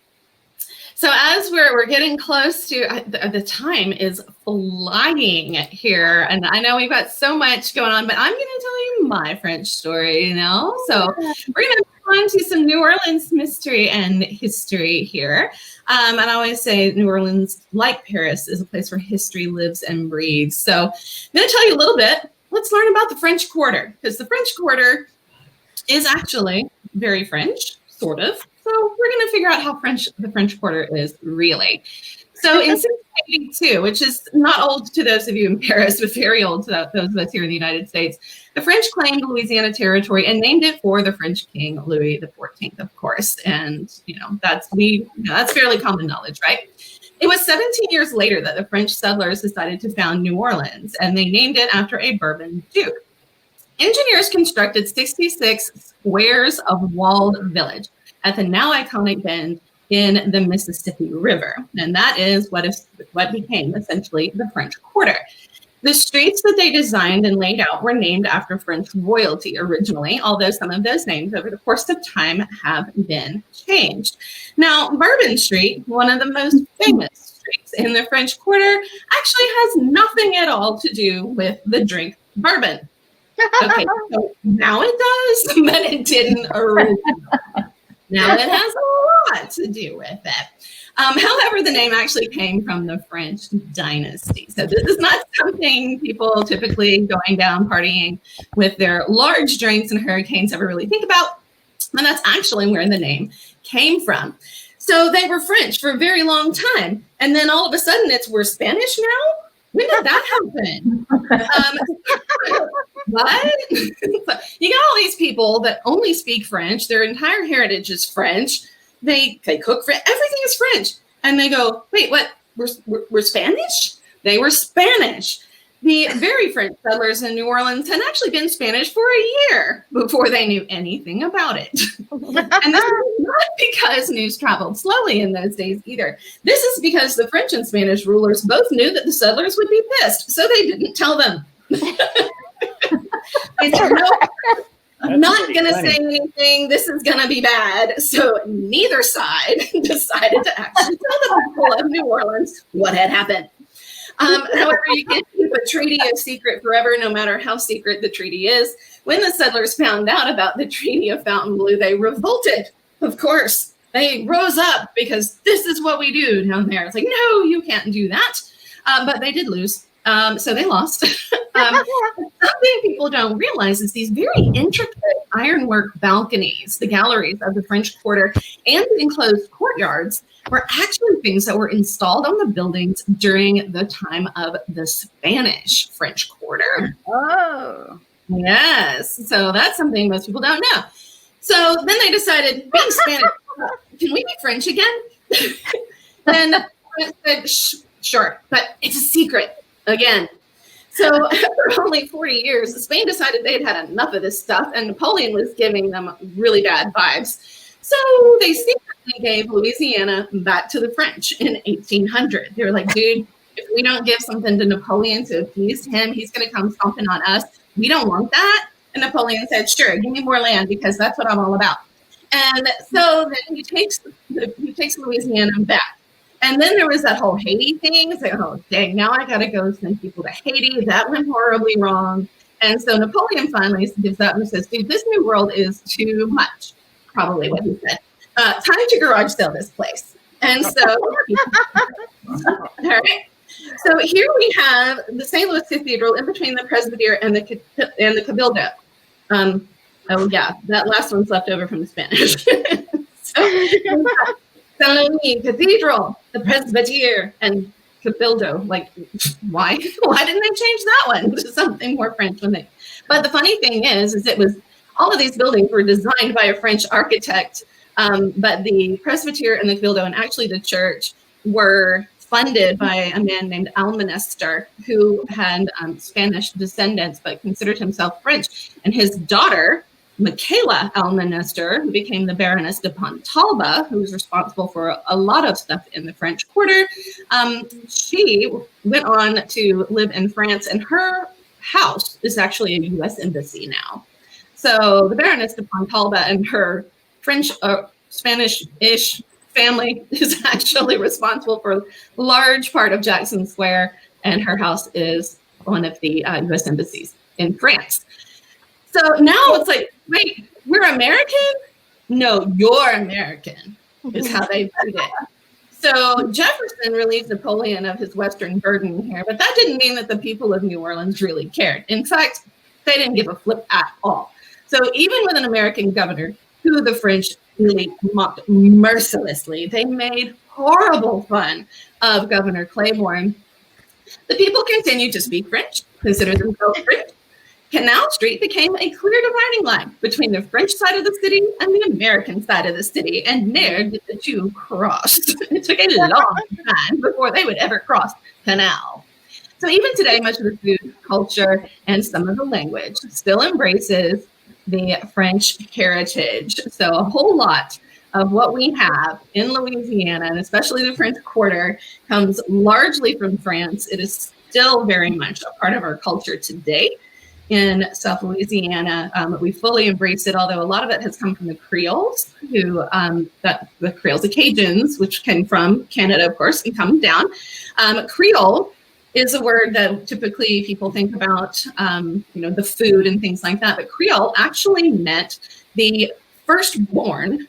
So as we're getting close to the time is flying here, and I know we've got so much going on, but I'm going to tell you my French story now. So we're going to move on to some New Orleans mystery and history here. And I always say New Orleans, like Paris, is a place where history lives and breathes. So I'm going to tell you a little bit. Let's learn about the French Quarter, because the French Quarter is actually very French, sort of. So we're going to figure out how the French Quarter is really. So in 1682, which is not old to those of you in Paris, but very old to those of us here in the United States, the French claimed Louisiana territory and named it for the French King Louis XIV, of course. And that's fairly common knowledge, right? It was 17 years later that the French settlers decided to found New Orleans, and they named it after a Bourbon duke. Engineers constructed 66 squares of walled village at the now iconic bend in the Mississippi River. And that is what became essentially the French Quarter. The streets that they designed and laid out were named after French royalty originally, although some of those names over the course of time have been changed. Now, Bourbon Street, one of the most famous streets in the French Quarter, actually has nothing at all to do with the drink bourbon. Okay, so now it does, but it didn't originally. Now it has a lot to do with it. However, the name actually came from the French dynasty. So this is not something people typically going down partying with their large drinks and hurricanes ever really think about. And that's actually where the name came from. So they were French for a very long time. And then all of a sudden we're Spanish now? When did that happen? What? You got all these people that only speak French. Their entire heritage is French. They cook French. Everything is French. And they go, wait, what? We're Spanish? They were Spanish. The very French settlers in New Orleans had actually been Spanish for a year before they knew anything about it. And this is not because news traveled slowly in those days either. This is because the French and Spanish rulers both knew that the settlers would be pissed, so they didn't tell them. They said, no, I'm not going to say anything. This is going to be bad. So neither side decided to actually tell the people of New Orleans what had happened. However, you can't keep a treaty a secret forever, no matter how secret the treaty is. When the settlers found out about the Treaty of Fontainebleau, they revolted. Of course, they rose up because this is what we do down there. It's like, no, you can't do that. But they did lose. So they lost. Something people don't realize is these very intricate ironwork balconies, the galleries of the French Quarter, and the enclosed courtyards were actually things that were installed on the buildings during the time of the Spanish French Quarter. Oh. Yes. So that's something most people don't know. So then they decided, being Spanish, can we be French again? And said, sure, but it's a secret again. So for only 40 years, Spain decided they'd had enough of this stuff, and Napoleon was giving them really bad vibes. So they secretly gave Louisiana back to the French in 1800. They were like, dude, if we don't give something to Napoleon to appease him, he's going to come stomping on us. We don't want that. And Napoleon said, sure, give me more land because that's what I'm all about. And so then he takes Louisiana back. And then there was that whole Haiti thing. It's like, oh, dang, now I got to go send people to Haiti. That went horribly wrong. And so Napoleon finally gives up and says, dude, this new world is too much. Probably what he said. Time to garage sale this place. And so, all right. So here we have the St. Louis Cathedral in between the Presbytery and the Cabildo. Oh yeah, that last one's left over from the Spanish. St. Louis Cathedral, the Presbytery, and Cabildo. Like, why? Why didn't they change that one to something more French? But the funny thing is it was all of these buildings were designed by a French architect, but the Presbytery and the Cabildo, and actually the church, were funded by a man named Almonester, who had Spanish descendants but considered himself French. And his daughter, Michaela Almonester, who became the Baroness de Pontalba, who was responsible for a lot of stuff in the French Quarter, she went on to live in France, and her house is actually a U.S. embassy now. So the Baroness de Pontalba and her French, Spanish-ish family is actually responsible for a large part of Jackson Square, and her house is one of the U.S. embassies in France. So now it's like, wait, we're American? No, you're American is how they put it. So Jefferson relieved Napoleon of his Western burden here, but that didn't mean that the people of New Orleans really cared. In fact, they didn't give a flip at all. So even with an American governor, who the French really mocked mercilessly, they made horrible fun of Governor Claiborne. The people continued to speak French, consider themselves French. Canal Street became a clear dividing line between the French side of the city and the American side of the city, and there did the two cross. It took a long time before they would ever cross Canal. So even today, much of the food, culture, and some of the language still embraces the French heritage. So a whole lot of what we have in Louisiana, and especially the French Quarter, comes largely from France. It is still very much a part of our culture today. In South Louisiana, we fully embrace it, although a lot of it has come from the Creoles, the Creoles, the Cajuns, which came from Canada, of course, and come down. Creole is a word that typically people think about, the food and things like that. But Creole actually meant the firstborn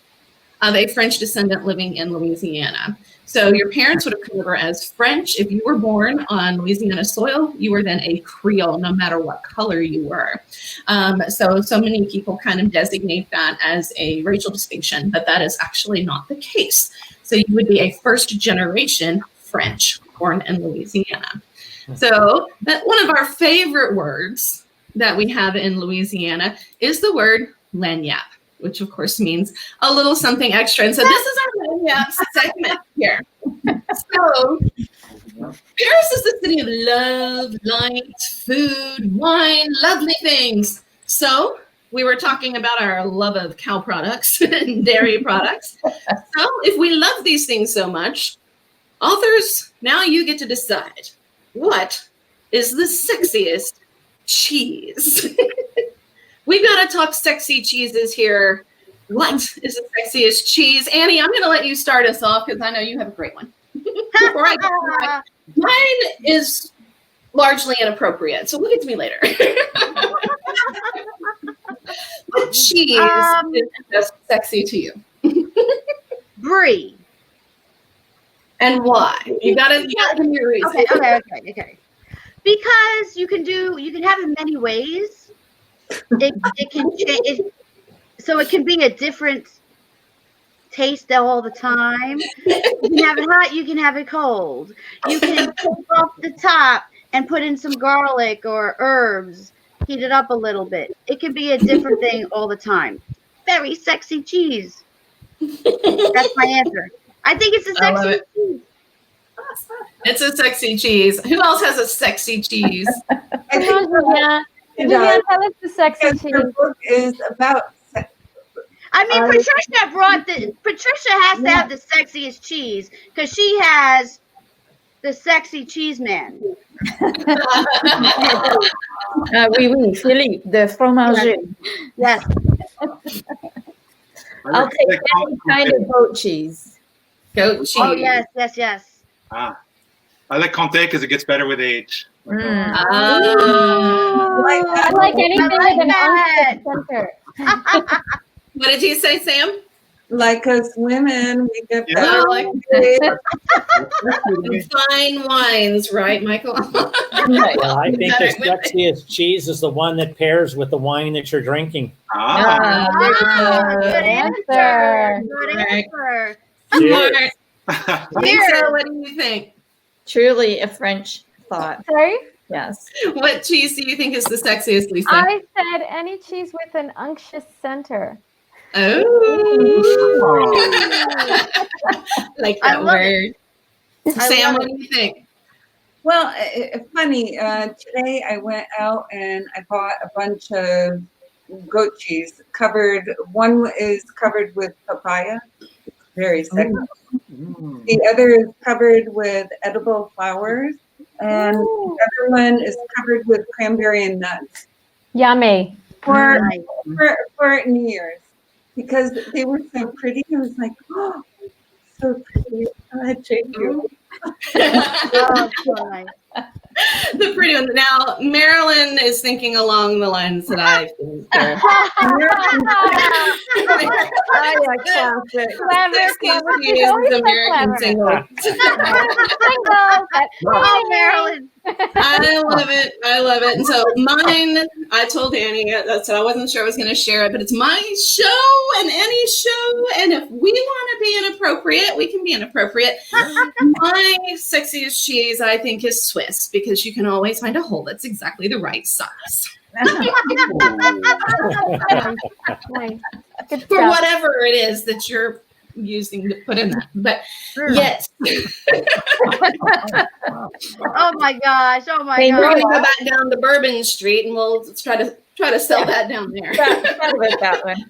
of a French descendant living in Louisiana. So your parents would have come over as French. If you were born on Louisiana soil, you were then a Creole, no matter what color you were. So many people kind of designate that as a racial distinction, but that is actually not the case. So you would be a first generation French born in Louisiana. So one of our favorite words that we have in Louisiana is the word lagniappe, which of course means a little something extra. And so this is our lagniappe segment here. So Paris is the city of love, light, food, wine, lovely things. So we were talking about our love of cow products and dairy products. So if we love these things so much, authors, now you get to decide what is the sexiest cheese. We've got to talk sexy cheeses here. What is the sexiest cheese? Annie, I'm going to let you start us off because I know you have a great one. Before I go, mine is largely inappropriate, so look at me later. What cheese is just sexy to you? Brie. And why? You gotta give me your reason. Okay. Because you can have it in many ways. It can change, so it can be a different taste all the time. You can have it hot, you can have it cold. You can take off the top and put in some garlic or herbs, heat it up a little bit. It can be a different thing all the time. Very sexy cheese. That's my answer. I think it's a sexy cheese. It's a sexy cheese. Who else has a sexy cheese? Vivian, tell us the sexy cheese. Your book is about sex. I mean, Patricia has to have the sexiest cheese because she has the sexy cheese man. Oui, Philippe, the fromager. Yes. I'll take any kind of goat cheese. Goat cheese. Oh, yes. I like Comté because it gets better with age. I like anything with an unctuous center. What did you say, Sam? Like us women, we get Yeah, better. like fine wines, right, Michael? Well, I think the sexiest cheese is the one that pairs with the wine that you're drinking. Good answer. Lisa, what do you think? Truly a French thought. Sorry? Yes. What cheese do you think is the sexiest, Lisa? I said any cheese with an unctuous center. Oh, like that word. Sam, what do you think? Well, funny. Today I went out and I bought a bunch of goat cheese covered. One is covered with papaya. It's very sexy. The other is covered with edible flowers. And the other one is covered with cranberry and nuts. Yummy. For New Year's. Because they were so pretty. I was like, oh, so pretty. Thank you. Oh, so nice. The pretty one. Now, Marilyn is thinking along the lines that I've been there. American single. Oh, Marilyn. I love it. And so mine, I told Annie that, so I wasn't sure I was going to share it, but it's my show and any show. And if we want to be inappropriate, we can be inappropriate. My sexiest cheese, I think, is Swiss because you can always find a hole that's exactly the right size. For whatever it is that you're using to put in that. But yes. Oh my gosh. We're gonna go back down to Bourbon Street and we'll try to sell that down there. That one.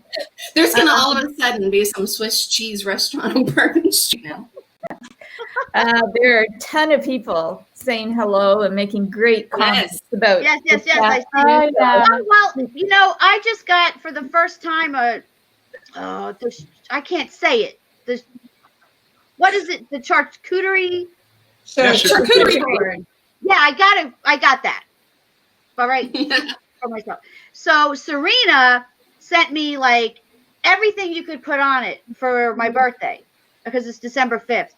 There's gonna all of a sudden be some Swiss cheese restaurant on Bourbon Street now. There are a ton of people saying hello and making great comments about. Yes. I see. Well, I just got for the first time I can't say it. What is it? The charcuterie. Charcuterie board. Yeah, I got that. All right, for myself. So Serena sent me like everything you could put on it for my birthday because it's December 5th.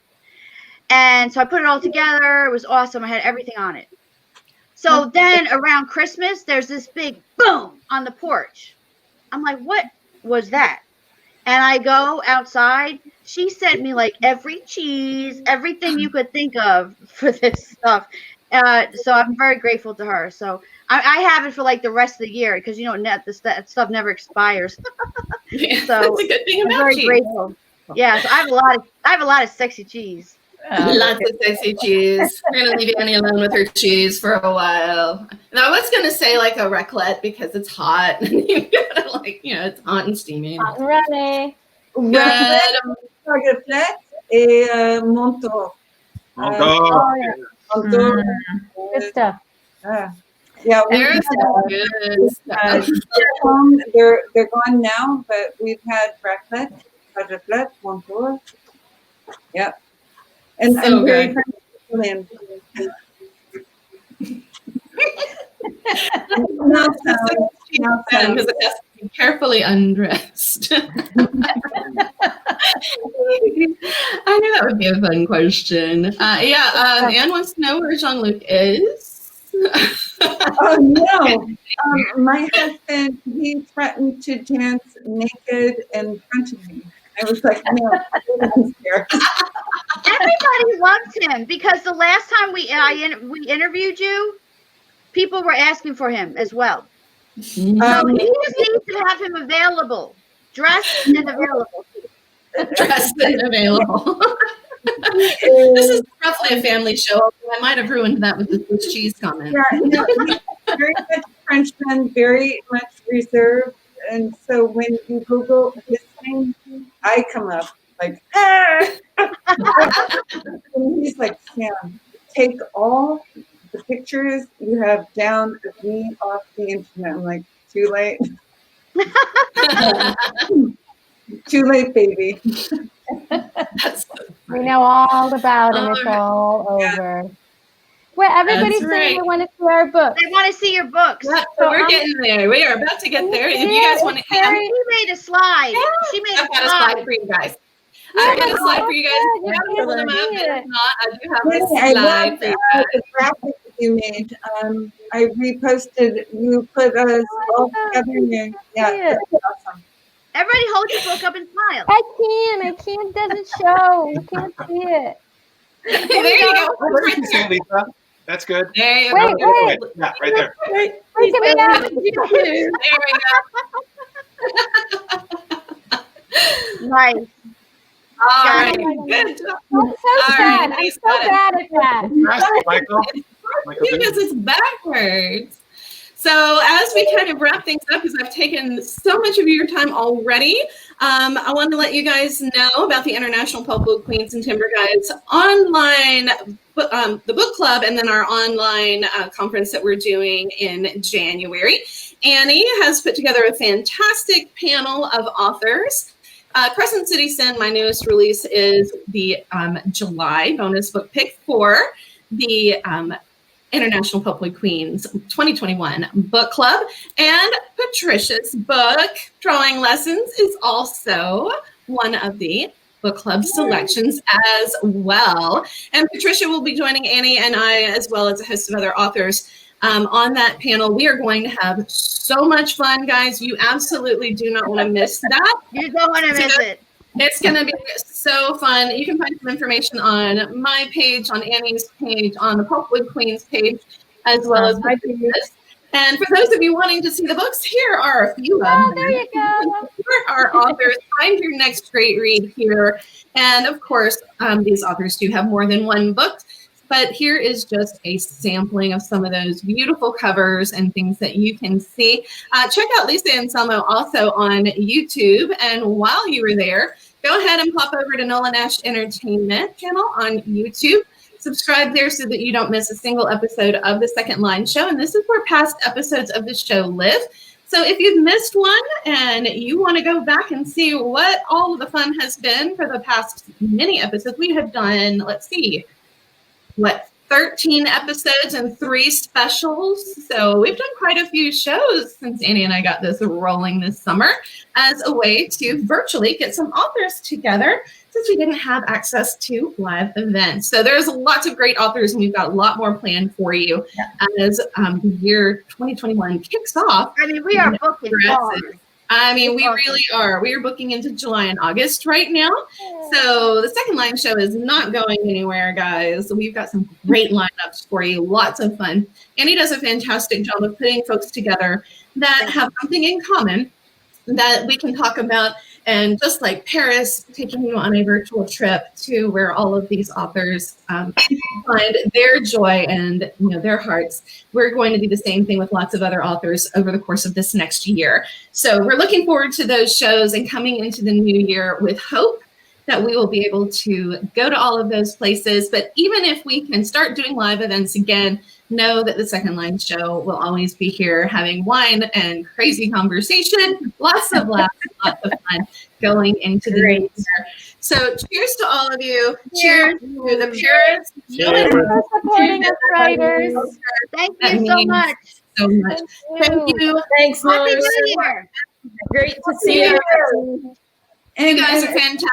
And so I put it all together. It was awesome. I had everything on it. So then around Christmas, there's this big boom on the porch. I'm like, what was that? And I go outside. She sent me like every cheese, everything you could think of for this stuff. So I'm very grateful to her. So I have it for like the rest of the year because that stuff never expires. So that's a good thing about I'm very cheese. grateful. Yeah, so I have a lot of sexy cheese. Lots of sexy cheese. We're gonna leave Annie alone with her cheese for a while. And I was gonna say like a raclette because it's hot. You gotta like, it's hot and steamy. Hot and ready. Raclette et Montauk. Oh, yeah. Montauk. Good stuff. Yeah, There's good stuff. they're gone now, but we've had raclette, Montauk. Yep. And So I'm very good. friendly with Because it has to be carefully undressed. I knew that would be a fun question. Anne wants to know where Jean-Luc is. Oh no! My husband, he threatened to dance naked in front of me. I was like, no, I'm scared. Everybody loves him because the last time we interviewed you, people were asking for him as well. So we just need to have him available, dressed and available. Dressed and available. This is roughly a family show. I might have ruined that with the Swiss cheese comment. Yeah, no, he's very much Frenchman, very much reserved. And so when you Google his name, I come up like, ah! And he's like, Sam, take all the pictures you have down of me off the internet. I'm like, too late. Too late, baby. We know all about him. It's all over. Well, everybody's That's saying right. they want to see our books. They want to see your books. Yeah, so we're getting there. We are about to get there. If you guys want to, She made a slide. She made I've got a slide for you guys. I've got a slide for you guys. Yeah, Pull them up. If not, I do have a I slide love for you guys. the graphic that you made. I reposted. You put us all together. Yeah, that's awesome. Everybody hold your book up and smile. I can't. It doesn't show. You can't see it. There you go. What did you say, Lisa? That's good. There you Wait, go. wait. Yeah, right there. Look at me now. There we go. Nice. All Got right. Good job. I'm so sad. I'm so bad at that. Michael. Because it's backwards. So as we kind of wrap things up, because I've taken so much of your time already, I want to let you guys know about the International Pulpwood Queens and Timber Guides online, the book club, and then our online conference that we're doing in January. Annie has put together a fantastic panel of authors. Crescent City Sin, my newest release, is the July bonus book pick for the International Pulpwood Queens 2021 book club. And Patricia's book, Drawing Lessons, is also one of the book club selections as well. And Patricia will be joining Annie and I, as well as a host of other authors, on that panel. We are going to have so much fun, guys. You absolutely do not want to miss that. You don't want to miss it. It's going to be so fun. You can find some information on my page, on Annie's page, on the Pulpwood Queens page, as well as my page. And for those of you wanting to see the books, here are a few of them. Oh, there you go. Here are authors. Find your next great read here. And of course, these authors do have more than one book. But here is just a sampling of some of those beautiful covers and things that you can see. Check out Lisa Anselmo also on YouTube. And while you were there, go ahead and pop over to Nola Nash Entertainment channel on YouTube. Subscribe there so that you don't miss a single episode of the Second Line Show. And this is where past episodes of the show live. So if you've missed one and you want to go back and see what all of the fun has been for the past many episodes, we have done, let's see, 13 episodes and 3 specials. So we've done quite a few shows since Annie and I got this rolling this summer as a way to virtually get some authors together since we didn't have access to live events. So there's lots of great authors and we've got a lot more planned for you as the year 2021 kicks off. I mean, we are booking hard. I mean, we really are. We are booking into July and August right now. So the Second Line Show is not going anywhere, guys. We've got some great lineups for you. Lots of fun. Annie does a fantastic job of putting folks together that have something in common that we can talk about And just like Paris, taking you on a virtual trip to where all of these authors find their joy and their hearts, we're going to do the same thing with lots of other authors over the course of this next year. So we're looking forward to those shows and coming into the new year with hope that we will be able to go to all of those places. But even if we can start doing live events again, know that the Second Line Show will always be here having wine and crazy conversation, lots of laughs, lots of fun going into the new year. So cheers to all of you. Cheers to the purists. Cheers. For supporting us writers. Thank you so much. So much. Thank you. Thanks, Happy Lois. New Year. Great to see you. You guys are fantastic.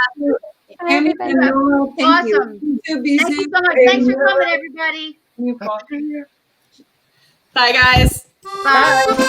And Nola, thank you. Awesome. Too busy. Thank you so much. Thanks for coming, everybody. You Bye, guys. Bye.